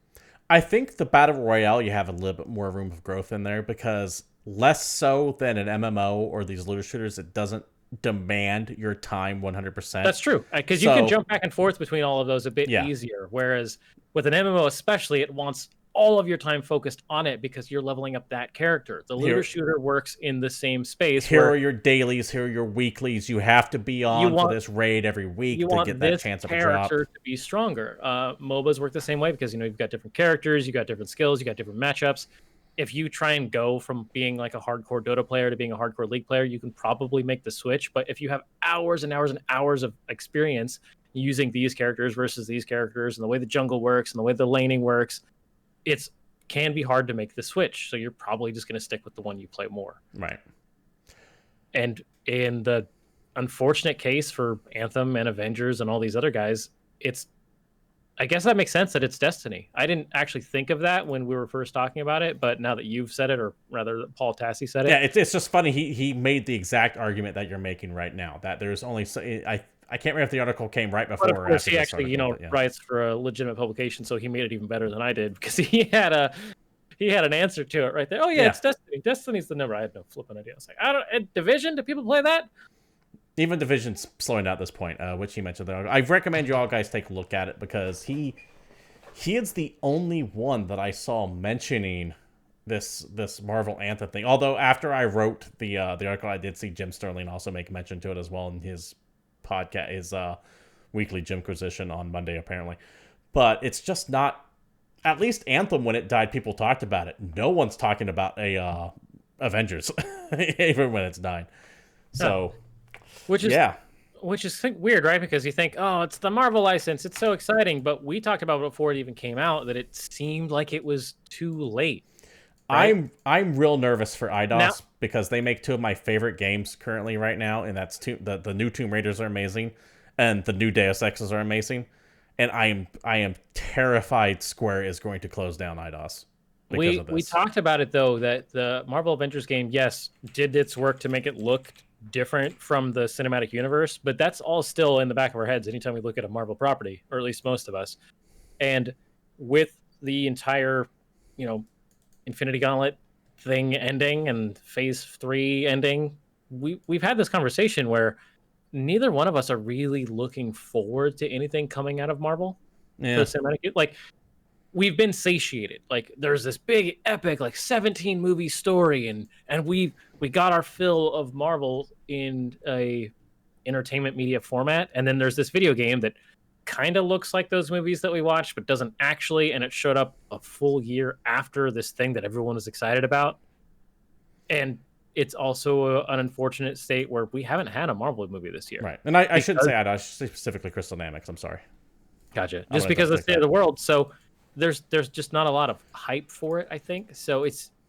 I think the Battle Royale, you have a little bit more room of growth in there, because less so than an MMO or these looter shooters, it doesn't demand your time 100%. That's true, because you can jump back and forth between all of those a bit easier. Whereas with an MMO especially, it wants all of your time focused on it because you're leveling up that character. The looter shooter works in the same space. Here are your dailies, here are your weeklies. You have to be on for this raid every week to get that chance of a drop. You want this character to be stronger. MOBAs work the same way because you've got different characters, you've got different skills, you've got different matchups. If you try and go from being like a hardcore Dota player to being a hardcore League player, you can probably make the switch. But if you have hours and hours and hours of experience using these characters versus these characters and the way the jungle works and the way the laning works, it can be hard to make the switch. So you're probably just going to stick with the one you play more. Right. And in the unfortunate case for Anthem and Avengers and all these other guys, I guess that makes sense that it's Destiny. I didn't actually think of that when we were first talking about it, but now that you've said it, or rather Paul Tassi said it. Yeah, it's just funny. He made the exact argument that you're making right now, that there's only... I can't remember if the article came right before or after. He actually, writes for a legitimate publication, so he made it even better than I did, because he had an answer to it right there. Oh yeah, it's Destiny. Destiny's the number. I had no flipping idea. I was like, Division? Do people play that? Even Division's slowing down at this point, which he mentioned there. I recommend you all guys take a look at it, because he is the only one that I saw mentioning this Marvel Anthem thing. Although after I wrote the article, I did see Jim Sterling also make mention to it as well in his podcast, his weekly Jimquisition on Monday apparently. But it's just not, at least Anthem, when it died, people talked about it. No one's talking about a Avengers even when it's died. So which is weird, right? Because you think, oh, it's the Marvel license, it's so exciting, but we talked about it before it even came out that it seemed like it was too late. Right? I'm real nervous for IDOS because they make two of my favorite games currently right now, and that's the new Tomb Raiders are amazing, and the new Deus Exes are amazing, and I am terrified Square is going to close down IDOS because of this. We talked about it though, that the Marvel Avengers game, yes, did its work to make it look different from the cinematic universe, but that's all still in the back of our heads anytime we look at a Marvel property, or at least most of us. And with the entire, Infinity Gauntlet thing ending and Phase 3 ending, we've had this conversation where neither one of us are really looking forward to anything coming out of Marvel. Yeah. The cinematic, like, we've been satiated. Like, there's this big epic, like 17 movie story, and we got our fill of Marvel in a entertainment media format, and then there's this video game that kind of looks like those movies that we watched, but doesn't actually, and it showed up a full year after this thing that everyone was excited about. And it's also an unfortunate state where we haven't had a Marvel movie this year. Right. And I shouldn't say that. I should say specifically Crystal Dynamics. I'm sorry. Gotcha. Just because of the state of the world. So there's just not a lot of hype for it, I think. So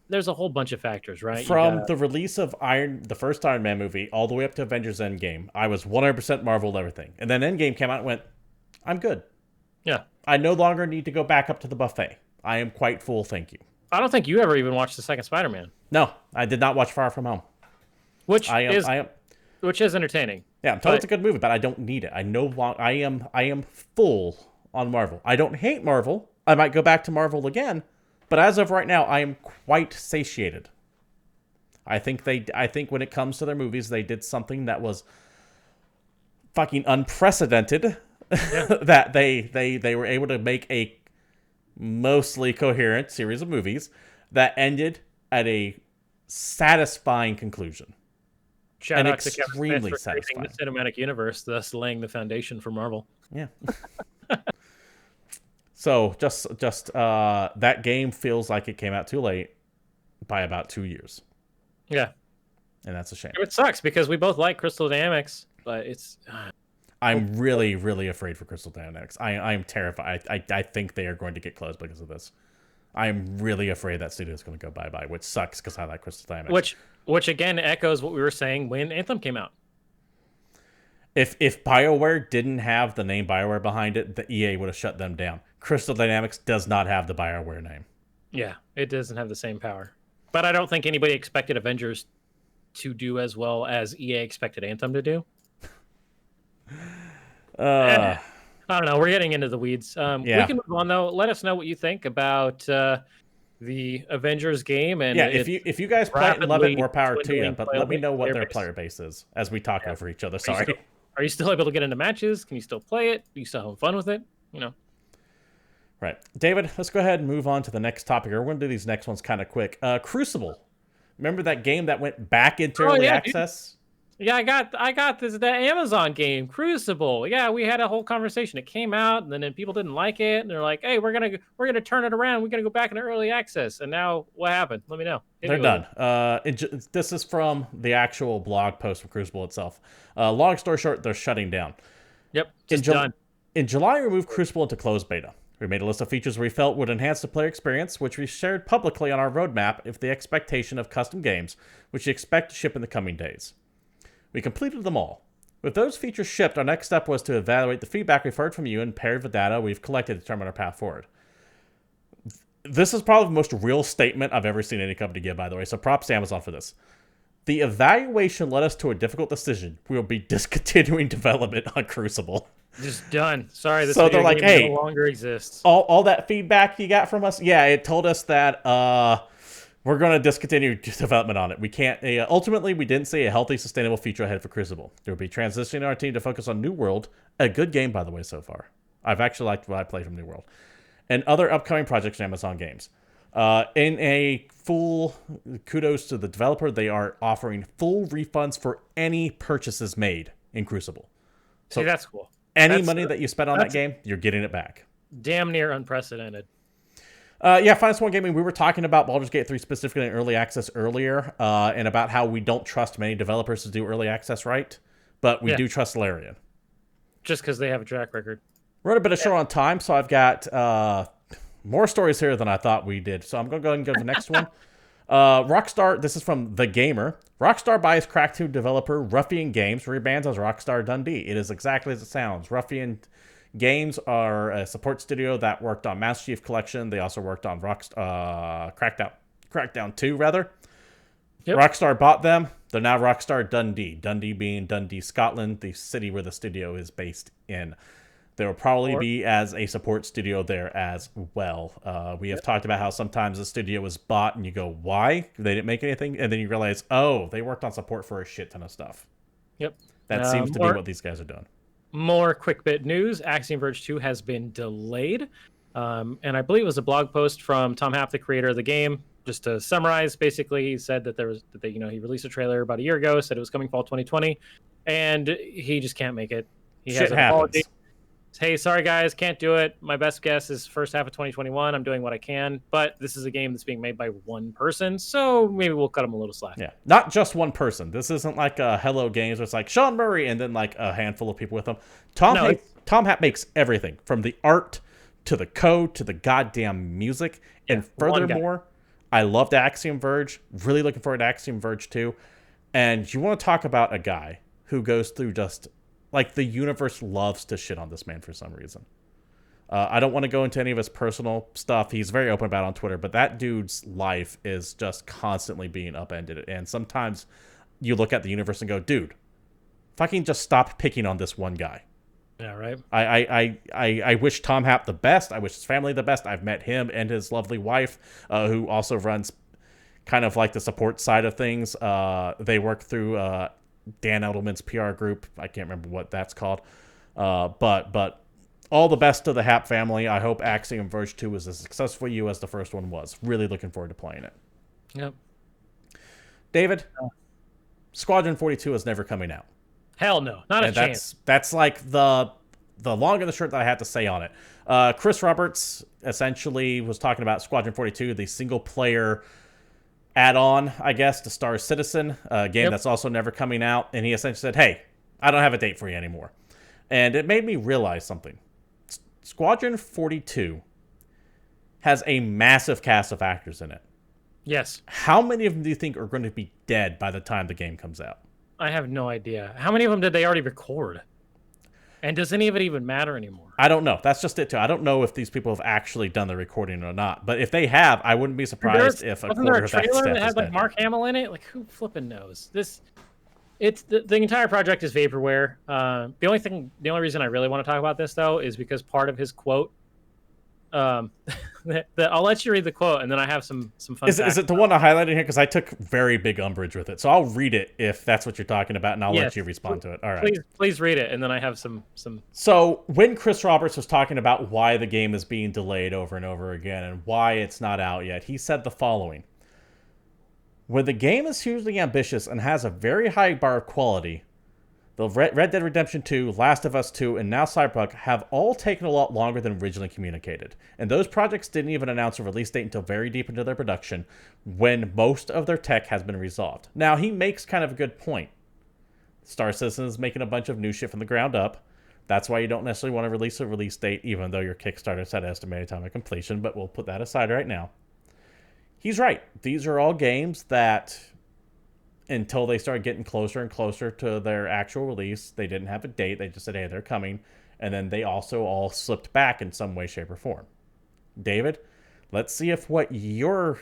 there's a whole bunch of factors, right? From the release of the first Iron Man movie all the way up to Avengers Endgame, I was 100% Marvel everything. And then Endgame came out and went, I'm good. Yeah. I no longer need to go back up to the buffet. I am quite full, thank you. I don't think you ever even watched the second Spider-Man. No, I did not watch Far From Home. Which is entertaining. Yeah, I'm told it's a good movie, but I don't need it. I am full on Marvel. I don't hate Marvel. I might go back to Marvel again, but as of right now, I am quite satiated. I think when it comes to their movies, they did something that was fucking unprecedented. Yeah. That they were able to make a mostly coherent series of movies that ended at a satisfying conclusion. Shout out to Kevin Smith for creating the cinematic universe, thus laying the foundation for Marvel. Yeah. So just that game feels like it came out too late by about 2 years. Yeah. And that's a shame. It sucks because we both like Crystal Dynamics, but it's... I'm really, really afraid for Crystal Dynamics. I am terrified. I think they are going to get closed because of this. I'm really afraid that studio is going to go bye-bye, which sucks because I like Crystal Dynamics. Which again echoes what we were saying when Anthem came out. If BioWare didn't have the name BioWare behind it, the EA would have shut them down. Crystal Dynamics does not have the BioWare name. Yeah, it doesn't have the same power. But I don't think anybody expected Avengers to do as well as EA expected Anthem to do. I don't know. We're getting into the weeds. Yeah. We can move on, though. Let us know what you think about the Avengers game. And if you guys play it and love it, more power to you. But let me know what their player base is as we talk over each other. Sorry. Are you still able to get into matches? Can you still play it? Are you still having fun with it? You know. Right. David, let's go ahead and move on to the next topic. We're going to do these next ones kind of quick. Crucible. Remember that game that went back into early access? Dude. Yeah, I got the Amazon game, Crucible. Yeah, we had a whole conversation. It came out, and then people didn't like it, and they're like, "Hey, we're gonna turn it around. We're gonna go back into early access." And now, what happened? Let me know. They're done. This is from the actual blog post from Crucible itself. Long story short, they're shutting down. Yep, just done. In July, we moved Crucible into closed beta. We made a list of features we felt would enhance the player experience, which we shared publicly on our roadmap with the expectation of custom games, which we expect to ship in the coming days. We completed them all. With those features shipped, our next step was to evaluate the feedback we've heard from you and paired with data we've collected to determine our path forward. This is probably the most real statement I've ever seen any company give, by the way, so props to Amazon for this. The evaluation led us to a difficult decision. We will be discontinuing development on Crucible. Just done. Sorry, this video game no longer exists. All that feedback you got from us, yeah, it told us that we're going to discontinue development on it. We can't. Ultimately, we didn't see a healthy, sustainable future ahead for Crucible. There will be transitioning our team to focus on New World, a good game, by the way, so far. I've actually liked what I played from New World, and other upcoming projects in Amazon games. In a full kudos to the developer, they are offering full refunds for any purchases made in Crucible. So that's cool. Any money that you spent on that game, you're getting it back. Damn near unprecedented. Finest One Gaming, we were talking about Baldur's Gate 3 specifically in early access earlier, and about how we don't trust many developers to do early access right, but we do trust Larian. Just because they have a track record. We're on a bit of short on time, so I've got more stories here than I thought we did. So I'm going to go ahead and go to the next one. Rockstar, this is from The Gamer. Rockstar buys Crackdown developer Ruffian Games, rebrands as Rockstar Dundee. It is exactly as it sounds. Ruffian Games are a support studio that worked on Master Chief Collection. They also worked on Crackdown 2, rather. Yep. Rockstar bought them. They're now Rockstar Dundee. Dundee being Dundee, Scotland, the city where the studio is based in. There will probably be as a support studio there as well. We have talked about how sometimes a studio was bought and you go, why? They didn't make anything. And then you realize, oh, they worked on support for a shit ton of stuff. Yep. That seems to be what these guys are doing. More quick bit news. Axiom Verge 2 has been delayed. And I believe it was a blog post from Tom Happ, the creator of the game. Just to summarize, basically, he said that he released a trailer about a year ago, said it was coming fall 2020, and he just can't make it. He has an apology. Hey, sorry guys, can't do it. My best guess is first half of 2021. I'm doing what I can, but this is a game that's being made by one person, so maybe we'll cut him a little slack. Yeah, not just one person. This isn't like Hello Games where it's like Sean Murray and then like a handful of people with him. Tom Happ makes everything from the art to the code to the goddamn music. Yeah, and furthermore, I loved Axiom Verge. Really looking forward to Axiom Verge 2. And you want to talk about a guy who goes through just... like, the universe loves to shit on this man for some reason. I don't want to go into any of his personal stuff. He's very open about it on Twitter, but that dude's life is just constantly being upended. And sometimes you look at the universe and go, dude, fucking just stop picking on this one guy. Yeah, right. I wish Tom Happ the best. I wish his family the best. I've met him and his lovely wife, who also runs kind of like the support side of things. They work through Dan Edelman's PR group. I can't remember what that's called. But all the best to the Happ family. I hope Axiom Verge 2 is as successful for you as the first one was. Really looking forward to playing it. Yep. David, Squadron 42 is never coming out. Hell no, not a chance. That's like the long and the short that I have to say on it. Chris Roberts essentially was talking about Squadron 42, the single player add-on, I guess, to Star Citizen, a game that's also never coming out. And he essentially said, hey, I don't have a date for you anymore. And it made me realize something. Squadron 42 has a massive cast of actors in it. Yes. How many of them do you think are going to be dead by the time the game comes out? I have no idea. How many of them did they already record? And does any of it even matter anymore? I don't know. That's just it, too. I don't know if these people have actually done the recording or not. But if they have, I wouldn't be surprised if a quarter of that trailer staff that is had like dead. Mark Hamill in it? Like, who flipping knows? It's the entire project is vaporware. The only reason I really want to talk about this though is because part of his quote. I'll let you read the quote, and then I have some fun. Is it the one I highlighted here? Because I took very big umbrage with it, so I'll read it if that's what you're talking about, and I'll let you respond to it. All right, please read it, and then I have some. So when Chris Roberts was talking about why the game is being delayed over and over again and why it's not out yet, he said the following: when the game is hugely ambitious and has a very high bar of quality, the Red Dead Redemption 2, Last of Us 2, and now Cyberpunk have all taken a lot longer than originally communicated. And those projects didn't even announce a release date until very deep into their production, when most of their tech has been resolved. Now, he makes kind of a good point. Star Citizen is making a bunch of new shit from the ground up. That's why you don't necessarily want to release a release date, even though your Kickstarter set estimated time of completion, but we'll put that aside right now. He's right. These are all games that, until they started getting closer and closer to their actual release, they didn't have a date. They just said, hey, they're coming. And then they also all slipped back in some way, shape, or form. David, let's see if what your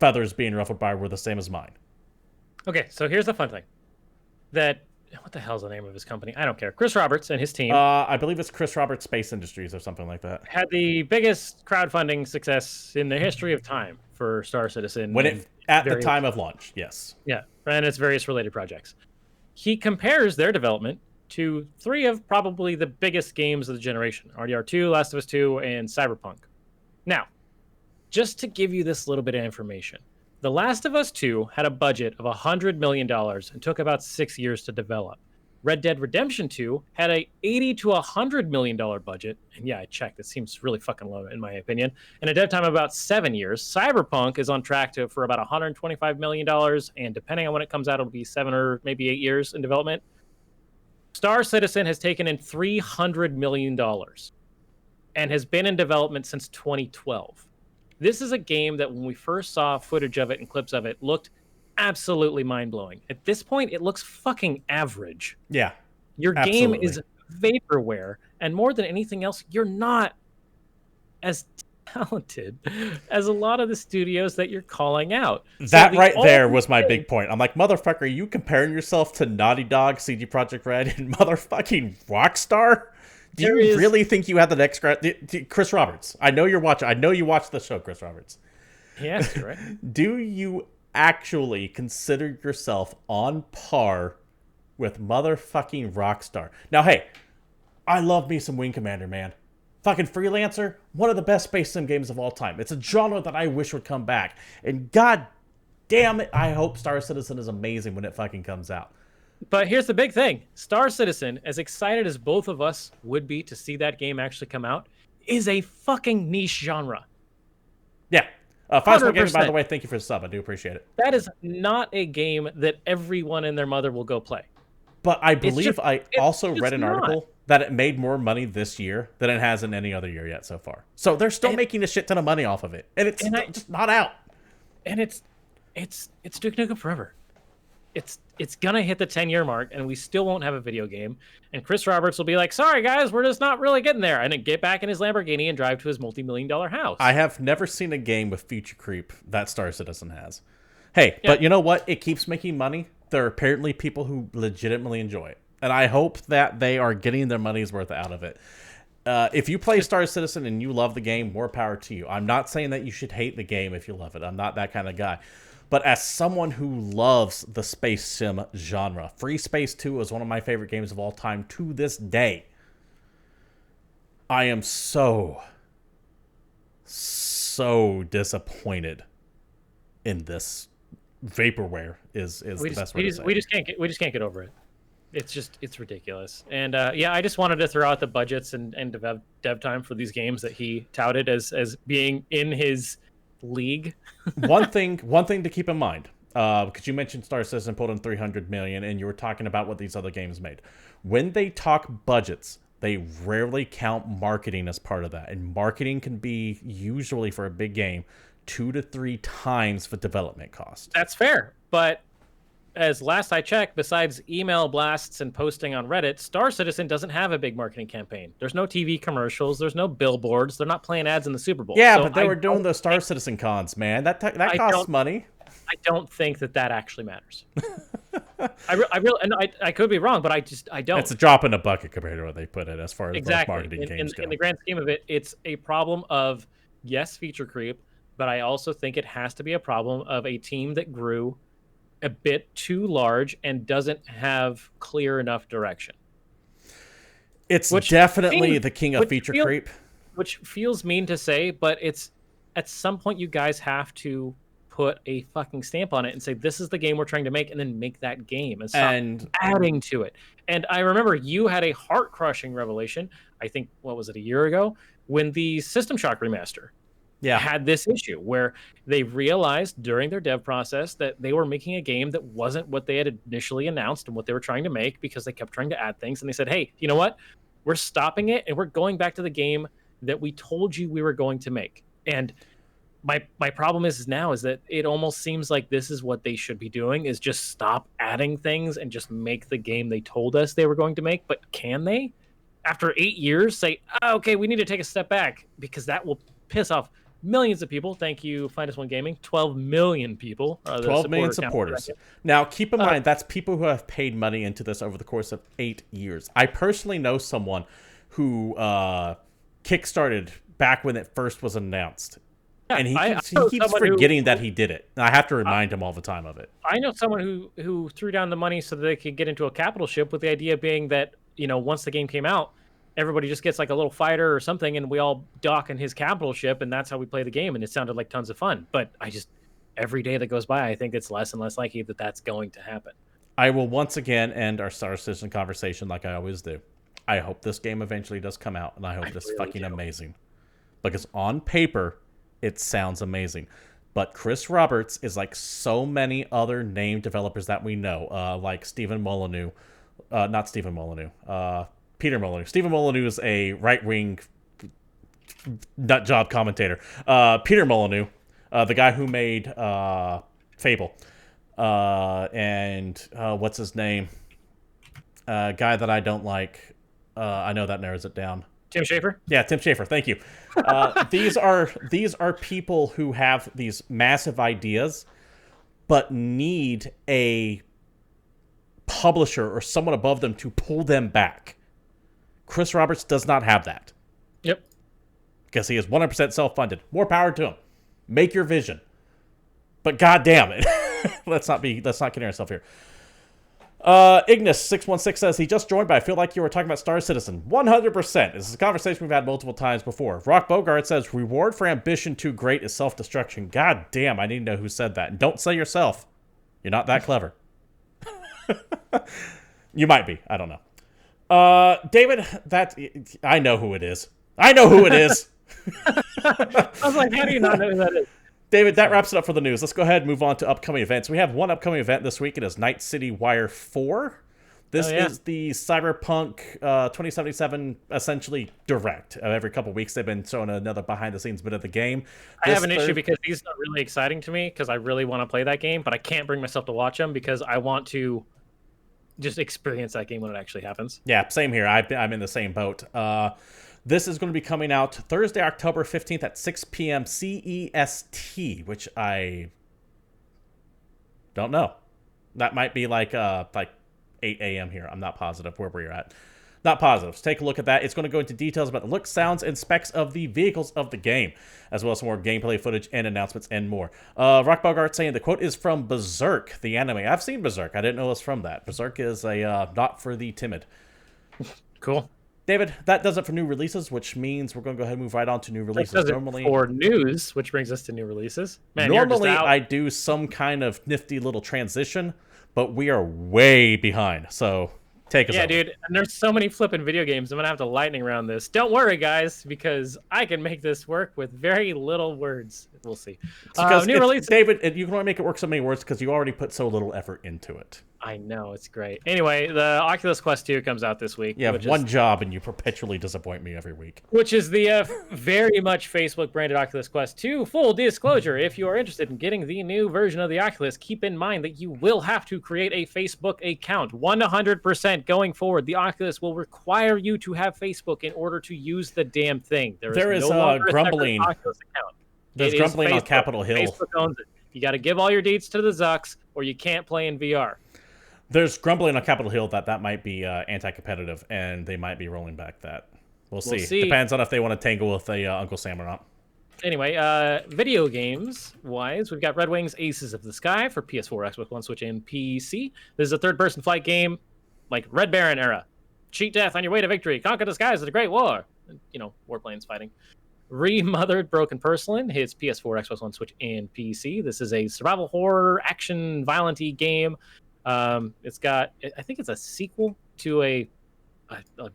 feathers being ruffled by were the same as mine. Okay, so here's the fun thing. What the hell's the name of his company? I don't care. Chris Roberts and his team. I believe it's Chris Roberts Space Industries or something like that. Had the biggest crowdfunding success in the history of time for Star Citizen. At the time of launch, yes. Yeah, and its various related projects. He compares their development to 3 of probably the biggest games of the generation. RDR2, Last of Us 2, and Cyberpunk. Now, just to give you this little bit of information, The Last of Us 2 had a budget of $100 million and took about 6 years to develop. Red Dead Redemption 2 had a $80 to $100 million budget. And yeah, I checked. It seems really fucking low, in my opinion. And a dev time of about 7 years. Cyberpunk is on track for about $125 million. And depending on when it comes out, it'll be 7 or maybe 8 years in development. Star Citizen has taken in $300 million and has been in development since 2012. This is a game that when we first saw footage of it and clips of it, looked absolutely mind-blowing. At this point, it looks fucking average. Yeah. Your game is vaporware, and more than anything else, you're not as talented as a lot of the studios that you're calling out. That right there was my big point. I'm like, motherfucker, are you comparing yourself to Naughty Dog, CD Projekt Red, and motherfucking Rockstar? Do you really think you have the next Chris Roberts? I know you're watching. I know you watch the show, Chris Roberts. Yes, right. Do you actually consider yourself on par with motherfucking Rockstar? Now, hey, I love me some Wing Commander, man. Fucking Freelancer, one of the best space sim games of all time. It's a genre that I wish would come back. And god damn it, I hope Star Citizen is amazing when it fucking comes out. But here's the big thing. Star Citizen, as excited as both of us would be to see that game actually come out, is a fucking niche genre. Yeah. Five Gaming, by the way, thank you for the sub. I do appreciate it. That is not a game that everyone and their mother will go play. But I believe I also read an article that it made more money this year than it has in any other year yet so far. So they're still making a shit ton of money off of it. And it's just not out. And it's Duke Nukem Forever. It's gonna hit the 10-year mark, and we still won't have a video game. And Chris Roberts will be like, "Sorry guys, we're just not really getting there," and then get back in his Lamborghini and drive to his multi-million-dollar house. I have never seen a game with feature creep that Star Citizen has. Hey, yeah. But you know what? It keeps making money. there are apparently people who legitimately enjoy it. And I hope that they are getting their money's worth out of it. If you play Star Citizen and you love the game, more power to you. I'm not saying that you should hate the game if you love it. I'm not that kind of guy. But as someone who loves the space sim genre, Free Space 2 is one of my favorite games of all time to this day. I am so disappointed in this vaporware is the best way to say it. We just can't get over it. It's ridiculous. And I just wanted to throw out the budgets and dev time for these games that he touted as being in his league. one thing to keep in mind, because you mentioned Star Citizen pulled in $300 million, and you were talking about what these other games made. When they talk budgets, they rarely count marketing as part of that, and marketing can be usually for a big game 2 to 3 times the development cost. That's fair, but as last I checked, besides email blasts and posting on Reddit, Star Citizen doesn't have a big marketing campaign. There's no TV commercials. There's no billboards. They're not playing ads in the Super Bowl. Yeah, so but they were doing the Star Citizen cons, man. That costs money. I don't think that actually matters. I could be wrong, but I don't. It's a drop in the bucket compared to what they put in as far as exactly. marketing games go. In the grand scheme of it, it's a problem of, yes, feature creep, but I also think it has to be a problem of a team that grew a bit too large and doesn't have clear enough direction. It's definitely the king of feature creep. Which feels mean to say, but it's at some point you guys have to put a fucking stamp on it and say, this is the game we're trying to make, and then make that game and stop adding to it. And I remember you had a heart-crushing revelation, I think, what was it, a year ago, when the System Shock remaster had this issue where they realized during their dev process that they were making a game that wasn't what they had initially announced and what they were trying to make, because they kept trying to add things. And they said, hey, you know what? We're stopping it and we're going back to the game that we told you we were going to make. And my problem is that it almost seems like this is what they should be doing, is just stop adding things and just make the game they told us they were going to make. But can they, after 8 years, say, okay, we need to take a step back, because that will piss off millions of people. Thank you, Finest One Gaming. 12 million people. 12 million supporters. Now, keep in mind, that's people who have paid money into this over the course of 8 years. I personally know someone who kickstarted back when it first was announced. Yeah, and he keeps forgetting that he did it. I have to remind him all the time of it. I know someone who threw down the money so that they could get into a capital ship, with the idea being that, once the game came out, everybody just gets like a little fighter or something, and we all dock in his capital ship, and that's how we play the game. And it sounded like tons of fun. But every day that goes by, I think it's less and less likely that that's going to happen. I will once again end our Star Citizen conversation like I always do. I hope this game eventually does come out, and I hope it's really fucking amazing. Because on paper, it sounds amazing. But Chris Roberts is like so many other named developers that we know, like Stephen Molyneux. Not Stephen Molyneux. Peter Molyneux. Stephen Molyneux is a right-wing nut job commentator. Peter Molyneux, the guy who made Fable. And what's his name? Guy that I don't like. I know that narrows it down. Tim Schafer? Yeah, Tim Schafer. Thank you. These are people who have these massive ideas, but need a publisher or someone above them to pull them back. Chris Roberts does not have that. Yep. Because he is 100% self-funded. More power to him. Make your vision. But God damn it. Let's not kidding ourselves here. Ignis616 says he just joined, but I feel like you were talking about Star Citizen. 100%. This is a conversation we've had multiple times before. Rock Bogart says reward for ambition too great is self-destruction. God damn, I need to know who said that. And don't say yourself. You're not that clever. You might be. I don't know. David, I know who it is. I know who it is. I was like, how do you not know who that is? David, that wraps it up for the news. Let's go ahead and move on to upcoming events. We have one upcoming event this week. It is Night City Wire 4. This is the Cyberpunk 2077 essentially direct. Every couple weeks they've been showing another behind-the-scenes bit of the game. I have an issue because these are really exciting to me because I really want to play that game, but I can't bring myself to watch them because I want to just experience that game when it actually happens. Yeah, same here. I'm in the same boat. This is going to be coming out Thursday, October 15th at 6 p.m. CEST, which I don't know. That might be like 8 a.m. here. I'm not positive where we're at. Not positive. So take a look at that. It's going to go into details about the look, sounds, and specs of the vehicles of the game, as well as some more gameplay footage and announcements and more. Rock Bogart saying the quote is from Berserk, the anime. I've seen Berserk. I didn't know it was from that. Berserk is a not for the timid. Cool. David, that does it for new releases, which means we're going to go ahead and move right on to new releases. That does it for news, which brings us to new releases. Man, normally, I do some kind of nifty little transition, but we are way behind. So take us over. Dude, and there's so many flipping video games. I'm going to have to lightning round this. Don't worry, guys, because I can make this work with very little words. We'll see. New releases. David, you can only make it work so many words because you already put so little effort into it. I know, it's great. Anyway, the Oculus Quest 2 comes out this week. You have one job and you perpetually disappoint me every week. Which is the very much Facebook-branded Oculus Quest 2. Full disclosure, if you are interested in getting the new version of the Oculus, keep in mind that you will have to create a Facebook account. 100% going forward, the Oculus will require you to have Facebook in order to use the damn thing. There is grumbling. There's grumbling on Capitol Hill. Facebook owns it. You got to give all your deets to the Zucks, or you can't play in VR. There's grumbling on Capitol Hill that might be anti-competitive, and they might be rolling back that. We'll see. Depends on if they want to tangle with Uncle Sam or not. Anyway, video games-wise, we've got Red Wings Aces of the Sky for PS4, Xbox One, Switch, and PC. This is a third-person flight game, like Red Baron era. Cheat death on your way to victory. Conquer the skies of the Great War. Warplanes fighting. Remothered Broken Porcelain hits PS4, Xbox One, Switch, and PC. This is a survival horror, action, violent-y game. It's got, I think it's a sequel to a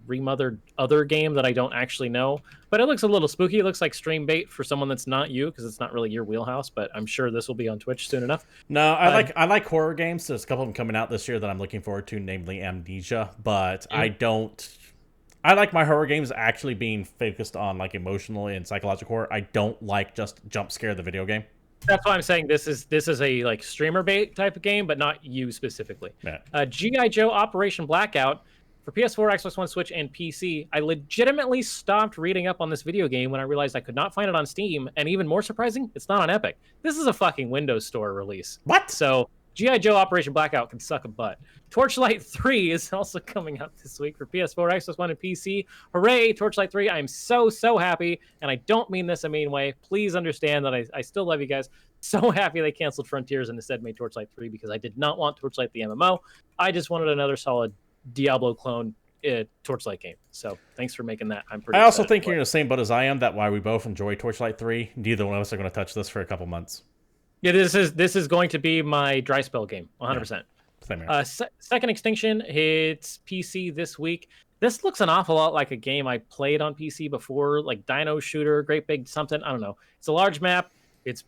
remothered other game that I don't actually know, but it looks a little spooky. It looks like stream bait for someone that's not you, because it's not really your wheelhouse, but I'm sure this will be on Twitch soon enough. No, I like horror games. There's a couple of them coming out this year that I'm looking forward to, namely Amnesia, but I like my horror games actually being focused on like emotional and psychological horror. I don't like just jump scare the video game. That's why I'm saying this is a like streamer bait type of game, but not you specifically. Yeah. G.I. Joe Operation Blackout for PS4, Xbox One, Switch, and PC. I legitimately stopped reading up on this video game when I realized I could not find it on Steam, and even more surprising, it's not on Epic. This is a fucking Windows Store release. What? So G.I. Joe Operation Blackout can suck a butt. Torchlight 3 is also coming out this week for PS4, Xbox One, and PC. Hooray, Torchlight 3. I'm so happy, and I don't mean this a mean way. Please understand that I still love you guys. So happy they canceled Frontiers and instead made Torchlight 3, because I did not want Torchlight the MMO. I just wanted another solid Diablo clone Torchlight game. So thanks for making that. I also think you're in the same boat as I am, that why we both enjoy Torchlight 3. Neither one of us are going to touch this for a couple months. Yeah, this is going to be my dry spell game, 100%. Yeah. Same here. Second Extinction hits PC this week. This looks an awful lot like a game I played on PC before, like Dino Shooter, Great Big something. I don't know. It's a large map. It's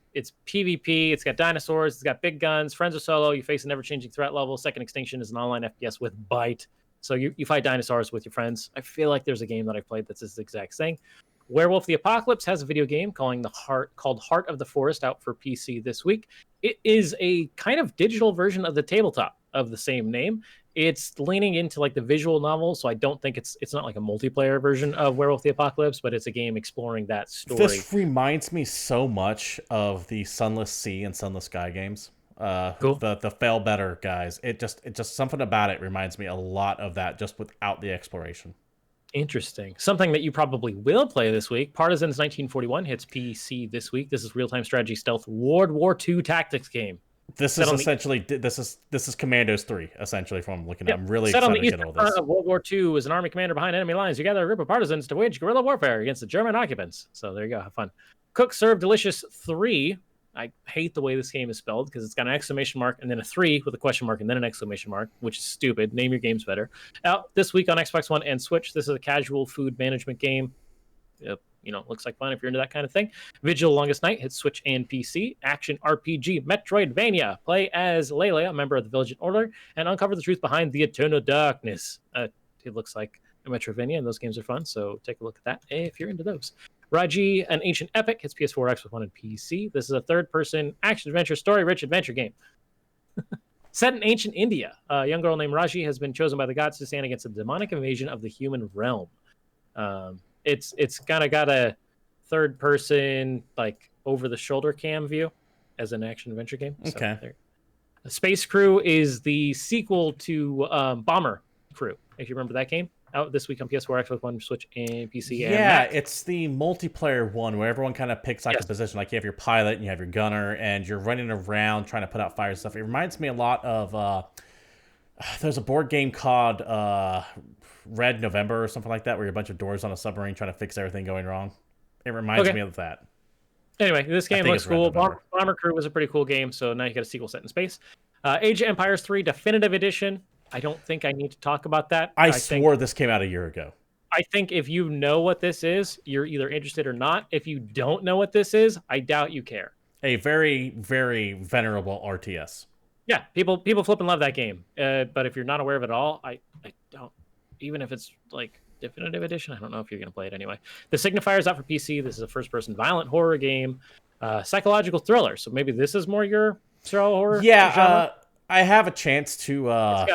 PvP. It's got dinosaurs. It's got big guns. Friends are solo. You face an ever-changing threat level. Second Extinction is an online FPS with bite. So you fight dinosaurs with your friends. I feel like there's a game that I've played that's this exact thing. Werewolf the Apocalypse has a video game called Heart of the Forest out for PC this week. It is a kind of digital version of the tabletop of the same name. It's leaning into like the visual novel, so I don't think it's not like a multiplayer version of Werewolf the Apocalypse, but it's a game exploring that story. This reminds me so much of the Sunless Sea and Sunless Sky games. Cool. The Fail Better guys. It just something about it reminds me a lot of that, just without the exploration. Interesting. Something that you probably will play this week. Partisans 1941 hits PC this week. This is real-time strategy stealth World War II tactics game. This is essentially this is Commandos 3 essentially. From looking, I'm really excited to get all this. World War II is an army commander behind enemy lines. You gather a group of partisans to wage guerrilla warfare against the German occupants. So there you go. Have fun. Cook Serve Delicious 3. I hate the way this game is spelled because it's got an exclamation mark and then a 3 with a question mark and then an exclamation mark, which is stupid. Name your games better. Out this week on Xbox One and Switch. This is a casual food management game. Looks like fun if you're into that kind of thing. Vigil Longest Night hits Switch and PC. Action RPG Metroidvania. Play as Layla, a member of the Vigilant Order, and uncover the truth behind the Eternal Darkness. It looks like a Metroidvania, and those games are fun, so take a look at that if you're into those. Raji, an Ancient Epic, hits PS4, Xbox One, and PC. This is a third-person action-adventure, story-rich adventure game. Set in ancient India, a young girl named Raji has been chosen by the gods to stand against the demonic invasion of the human realm. It's kind of got a third-person, like, over-the-shoulder cam view as an action-adventure game. Okay. So Space Crew is the sequel to Bomber Crew, if you remember that game. Out this week on PS4, Xbox One, Switch, and PC. Yeah, and Mac. It's the multiplayer one where everyone kind of picks like a position. Like you have your pilot and you have your gunner, and you're running around trying to put out fire and stuff. It reminds me a lot of there's a board game called Red November or something like that, where you're a bunch of doors on a submarine trying to fix everything going wrong. It reminds me of that. Anyway, this game looks cool. Bomber Crew was a pretty cool game, so now you got a sequel set in space. Age of Empires 3 Definitive Edition. I don't think I need to talk about that. I swore this came out a year ago. I think if you know what this is, you're either interested or not. If you don't know what this is, I doubt you care. A very, very venerable RTS. Yeah, people flip and love that game. But if you're not aware of it at all, I don't. Even if it's like Definitive Edition, I don't know if you're going to play it anyway. The Signifier is out for PC. This is a first-person violent horror game, psychological thriller. So maybe this is more your survival horror. Yeah, genre. I have a chance to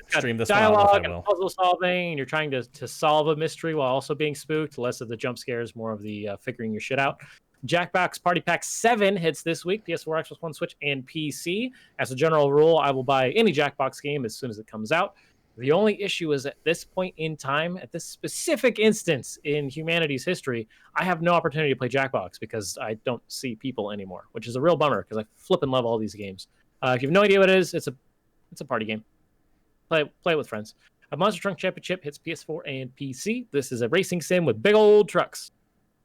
stream this dialogue and puzzle solving, and you're trying to solve a mystery while also being spooked. Less of the jump scares, more of the figuring your shit out. Jackbox Party Pack 7 hits this week, PS4, Xbox One, Switch, and PC. As a general rule, I will buy any Jackbox game as soon as it comes out. The only issue is at this point in time, at this specific instance in humanity's history, I have no opportunity to play Jackbox because I don't see people anymore, which is a real bummer because I flip and love all these games. If you have no idea what it is, it's a party game. Play it with friends. A Monster Truck Championship hits PS4 and PC. This is a racing sim with big old trucks.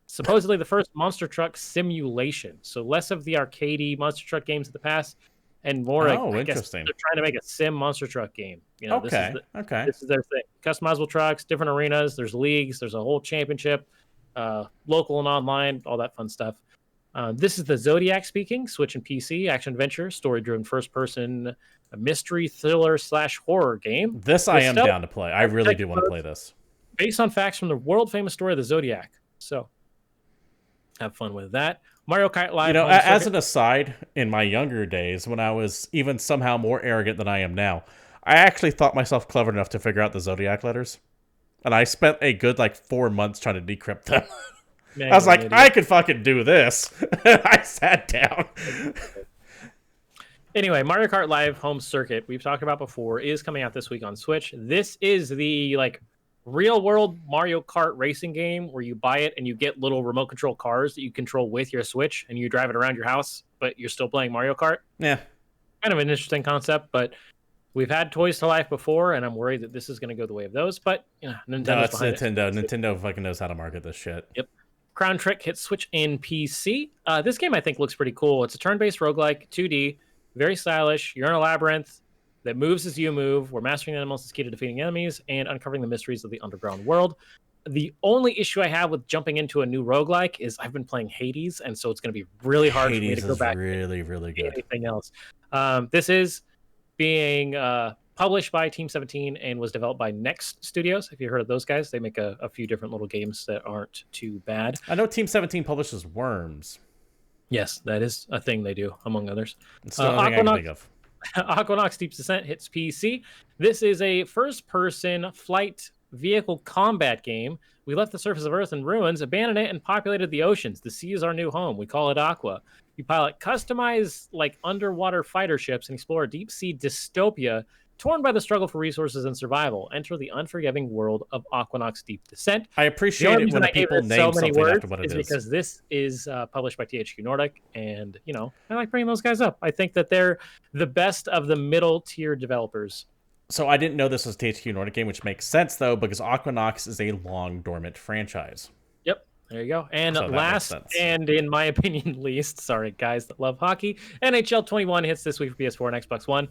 Supposedly the first monster truck simulation. So less of the arcadey monster truck games of the past, and more. I guess they're trying to make a sim monster truck game. You know, okay. This is their thing. Customizable trucks, different arenas. There's leagues. There's a whole championship, local and online, all that fun stuff. This is the Zodiac speaking, Switch and PC, action-adventure, story-driven first-person mystery thriller / horror game. This I am down to play. I really do want to play this. Based on facts from the world-famous story of the Zodiac. So, have fun with that. Mario Kart Live. You know, as an aside, in my younger days, when I was even somehow more arrogant than I am now, I actually thought myself clever enough to figure out the Zodiac letters. And I spent a good, 4 months trying to decrypt them. Man, I was like, I could fucking do this. I sat down. Anyway, Mario Kart Live Home Circuit, we've talked about before, is coming out this week on Switch. This is the real-world Mario Kart racing game where you buy it and you get little remote control cars that you control with your Switch and you drive it around your house, but you're still playing Mario Kart. Yeah. Kind of an interesting concept, but we've had Toys to Life before, and I'm worried that this is going to go the way of those, but Nintendo's no, it's Nintendo. Nintendo fucking knows how to market this shit. Yep. Crown Trick hits Switch and PC. This game, I think, looks pretty cool. It's a turn-based roguelike, 2D, very stylish. You're in a labyrinth that moves as you move, where mastering animals is key to defeating enemies and uncovering the mysteries of the underground world. The only issue I have with jumping into a new roguelike is I've been playing Hades, and so it's going to be really hard for me to go back really, really good. Anything else. This is being published by Team 17 and was developed by Next Studios. If you've heard of those guys, they make a few different little games that aren't too bad. I know Team 17 publishes Worms. Yes, that is a thing they do, among others. It's the only thing I can think of. Aquanox Deep Descent hits PC. This is a first-person flight vehicle combat game. We left the surface of Earth in ruins, abandoned it, and populated the oceans. The sea is our new home. We call it Aqua. You pilot customized underwater fighter ships and explore a deep-sea dystopia torn by the struggle for resources and survival. Enter the unforgiving world of Aquanox Deep Descent. I appreciate it when people name something after what it is. Because this is published by THQ Nordic, and, I like bringing those guys up. I think that they're the best of the middle-tier developers. So I didn't know this was a THQ Nordic game, which makes sense, though, because Aquanox is a long dormant franchise. Yep, there you go. And so last, and in my opinion least, sorry guys that love hockey, NHL 21 hits this week for PS4 and Xbox One.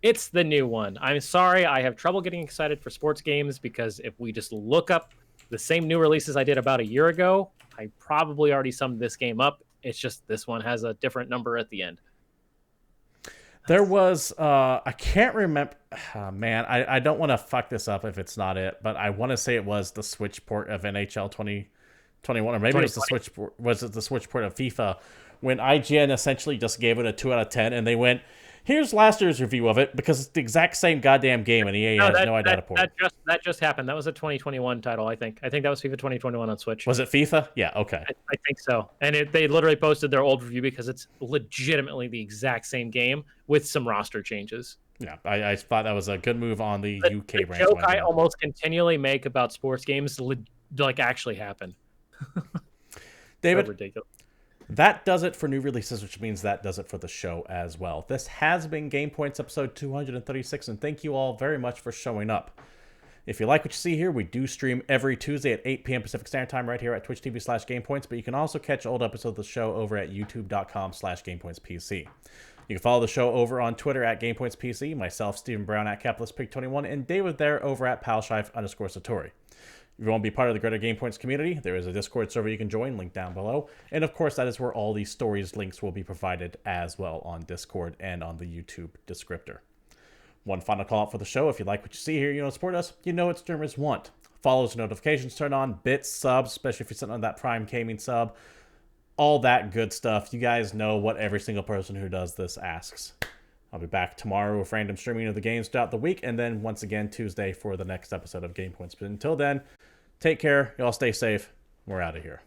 It's the new one. I'm sorry, I have trouble getting excited for sports games because if we just look up the same new releases I did about a year ago, I probably already summed this game up. It's just this one has a different number at the end. There was, I can't remember, man, I don't want to fuck this up if it's not it, but I want to say it was the Switch port of NHL 2021, or maybe it was the Switch port of FIFA, when IGN essentially just gave it a 2 out of 10, and they went, Here's last year's review of it, because it's the exact same goddamn game, and EA has no idea how to port it. That just happened. That was a 2021 title, I think. I think that was FIFA 2021 on Switch. Was it FIFA? Yeah, okay. I think so. And they literally posted their old review because it's legitimately the exact same game with some roster changes. Yeah, I thought that was a good move on the UK branch. The joke I almost continually make about sports games actually happened. David, so ridiculous. That does it for new releases, which means that does it for the show as well. This has been GamePoints episode 236, and thank you all very much for showing up. If you like what you see here, we do stream every Tuesday at 8 p.m. Pacific Standard Time right here at twitch.tv/GamePoints, but you can also catch old episodes of the show over at youtube.com/GamePointsPC. You can follow the show over on Twitter at GamePointsPC, myself, Stephen Brown at CapitalistPig21, and David there over at palshife_Satori. If you want to be part of the greater GamePoints community, there is a Discord server you can join, link down below. And of course, that is where all these stories links will be provided as well on Discord and on the YouTube descriptor. One final call out for the show. If you like what you see here, you want to support us, you know what streamers want. Follows, notifications turned on, bits, subs, especially if you're sitting on that Prime Gaming sub. All that good stuff. You guys know what every single person who does this asks. I'll be back tomorrow with random streaming of the games throughout the week, and then once again Tuesday for the next episode of GamePoints. But until then, take care. Y'all stay safe. We're out of here.